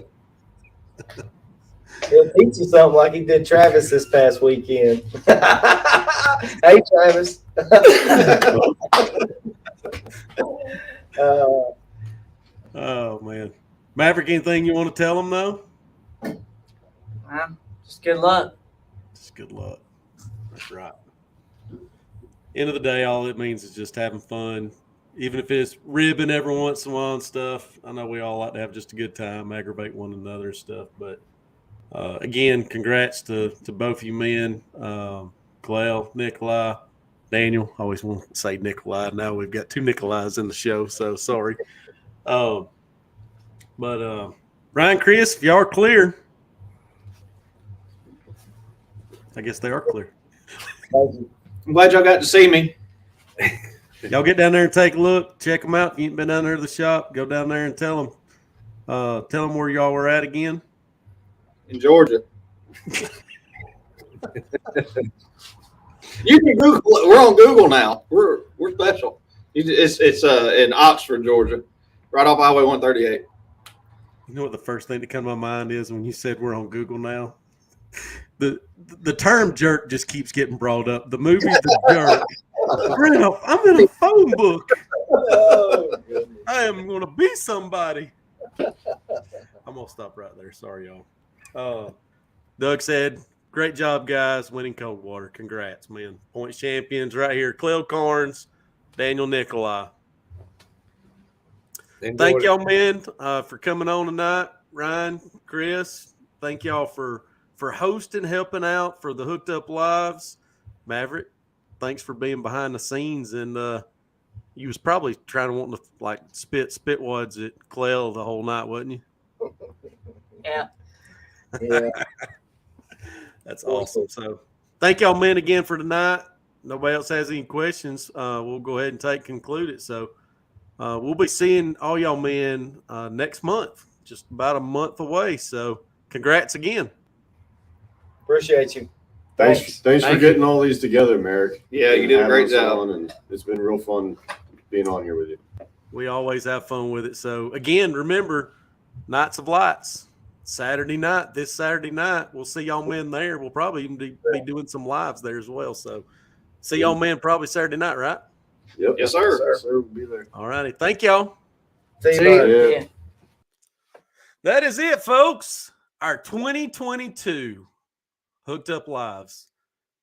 Speaker 2: He'll teach you something like he did Travis this past weekend. Hey, Travis.
Speaker 1: Oh, man. Maverick, anything you want to tell them, though?
Speaker 7: Just good luck.
Speaker 1: Just good luck. That's right. End of the day, all it means is just having fun. Even if it's ribbing every once in a while and stuff. I know we all like to have just a good time, aggravate one another and stuff. But, again, congrats to both you men, Clell, Nicolai, Daniel. I always want to say Nicolai. Now we've got two Nicolais in the show, so sorry. But Ryan, Chris, if y'all are clear, I guess they are clear.
Speaker 5: I'm glad y'all got to see me.
Speaker 1: Y'all get down there and take a look. Check them out. If you ain't been down there to the shop, go down there and tell them where y'all were at again.
Speaker 5: In Georgia. You can Google it. We're on Google now. We're special. It's in Oxford, Georgia, right off Highway 138.
Speaker 1: You know what the first thing that came to my mind is when you said we're on Google now? The term jerk just keeps getting brought up. The movie The Jerk. I'm in a phone book.
Speaker 2: Oh,
Speaker 1: I am going to be somebody. I'm going to stop right there. Sorry, y'all. Doug said, great job, guys, winning Coldwater. Congrats, man. Points champions right here. Clell Carnes, Daniel Nicolai. Thank y'all, man, for coming on tonight. Ryan, Chris, thank y'all for hosting, helping out for the Hooked Up Lives. Maverick, thanks for being behind the scenes. And you was probably trying to want to like spit wads at Clell the whole night, wasn't you?
Speaker 7: Yeah.
Speaker 2: yeah.
Speaker 1: That's awesome. So thank y'all, men, again for tonight. Nobody else has any questions. We'll go ahead and conclude it. So we'll be seeing all y'all men next month, just about a month away. So congrats again.
Speaker 2: Appreciate you.
Speaker 4: Thanks for getting all these together, Merrick.
Speaker 5: Yeah, you did a great job.
Speaker 4: And it's been real fun being on here with you.
Speaker 1: We always have fun with it. So again, remember, Nights of Lights, Saturday night. This Saturday night, we'll see y'all men there. We'll probably even be doing some lives there as well. So see y'all men probably Saturday night, right?
Speaker 4: Yep.
Speaker 5: Yes, sir.
Speaker 4: Yes, sir. We'll be there.
Speaker 1: All righty. Thank y'all.
Speaker 2: See you,
Speaker 7: See
Speaker 2: bud.
Speaker 7: ya.
Speaker 4: Yeah.
Speaker 7: Yeah.
Speaker 1: That is it, folks. Our 2022 Hooked Up Lives.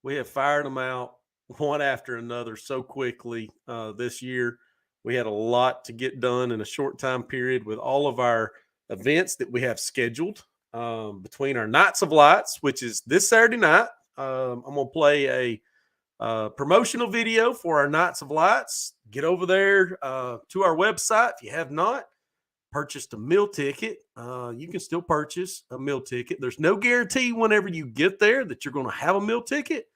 Speaker 1: We have fired them out one after another so quickly this year. We had a lot to get done in a short time period with all of our events that we have scheduled between our Nights of Lights, which is this Saturday night. I'm going to play a promotional video for our Nights of Lights. Get over there to our website. If you have not purchased a meal ticket, you can still purchase a meal ticket. There's no guarantee whenever you get there that you're going to have a meal ticket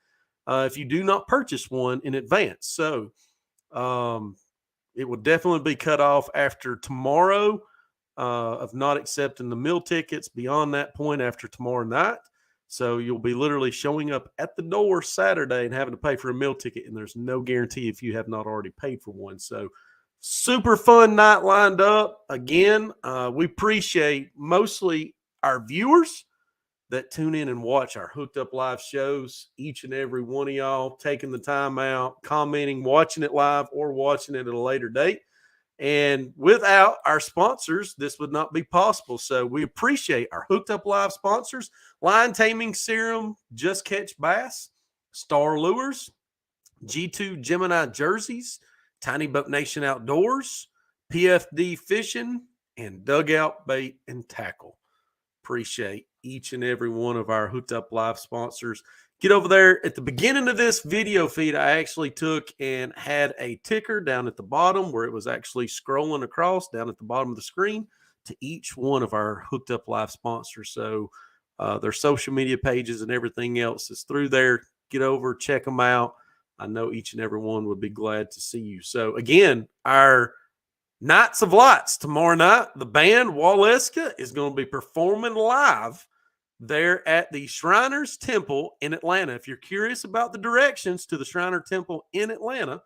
Speaker 1: if you do not purchase one in advance. So it will definitely be cut off after tomorrow of not accepting the meal tickets beyond that point after tomorrow night. So you'll be literally showing up at the door Saturday and having to pay for a meal ticket, and there's no guarantee if you have not already paid for one. So super fun night lined up. Again, we appreciate mostly our viewers that tune in and watch our Hooked Up Live shows. Each and every one of y'all taking the time out, commenting, watching it live, or watching it at a later date. And without our sponsors, this would not be possible. So we appreciate our Hooked Up Live sponsors: Line Taming Serum, Just Catch Bass, Star Lures, G2 Gemini Jerseys, Tiny Boat Nation Outdoors, PFD Fishing, and dugout bait and tackle. Appreciate each and every one of our Hooked Up Live sponsors. Get over there. At the beginning of this video feed, I actually took and had a ticker down at the bottom where it was actually scrolling across down at the bottom of the screen to each one of our Hooked Up Live sponsors. So their social media pages and everything else is through there. Get over, check them out. I know each and every one would be glad to see you. So again, our Nights of Lights tomorrow night, the band Waleska is going to be performing live there at the Shriners Temple in Atlanta. If you're curious about the directions to the Shriner Temple in Atlanta,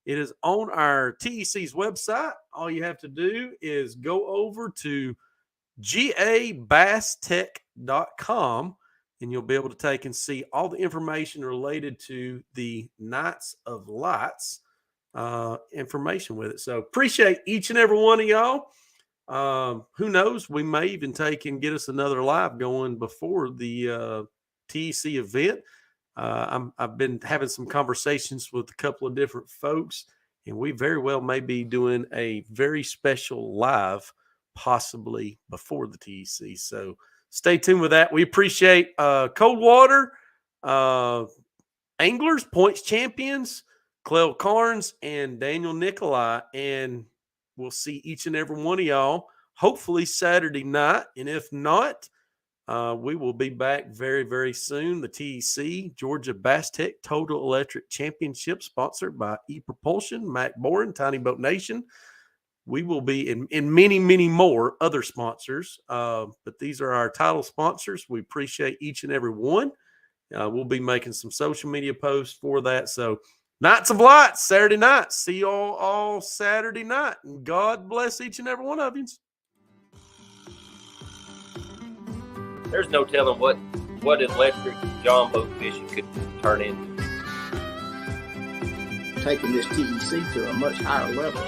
Speaker 1: it is on our TEC's website. All you have to do is go over to GABassTech.com and you'll be able to take and see all the information related to the Nights of Lights information with it. So appreciate each and every one of y'all. Who knows? We may even take and get us another live going before the TEC event. I've been having some conversations with a couple of different folks, and we very well may be doing a very special live possibly before the TEC. So stay tuned with that. We appreciate Coldwater, Anglers, Points Champions, Clell Carnes, and Daniel Nicolai. And we'll see each and every one of y'all hopefully Saturday night. And if not, we will be back very, very soon. The TEC, Georgia Bass TEC Total Electric Championship, sponsored by ePropulsion, Mac Boren, Tiny Boat Nation. We will be in many, many more other sponsors, but these are our title sponsors. We appreciate each and every one. We'll be making some social media posts for that. So Nights of Lights, Saturday night. See you all Saturday night. And God bless each and every one of you.
Speaker 8: There's no telling what electric John boat fishing could turn into.
Speaker 9: Taking this TEC to a much higher level.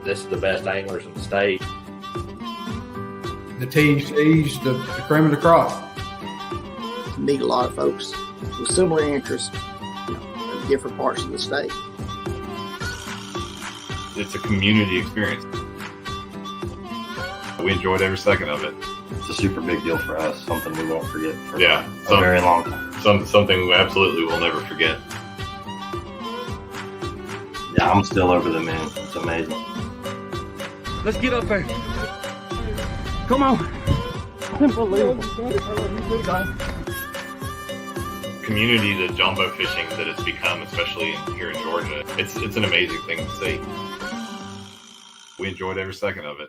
Speaker 8: This is the best anglers in the state.
Speaker 10: The TEC's the cream of the crop.
Speaker 9: Meet a lot of folks with similar interests, in different parts of the state.
Speaker 11: It's a community experience. We enjoyed every second of it.
Speaker 12: It's a super big deal for us, something we won't forget for
Speaker 11: a
Speaker 12: very long time.
Speaker 11: Something we absolutely will never forget.
Speaker 12: Yeah, I'm still over the moon. It's amazing.
Speaker 13: Let's get up there. Come on. Unbelievable.
Speaker 11: Community to John boat fishing that it's become, especially here in Georgia, it's an amazing thing to see. We enjoyed every second of it.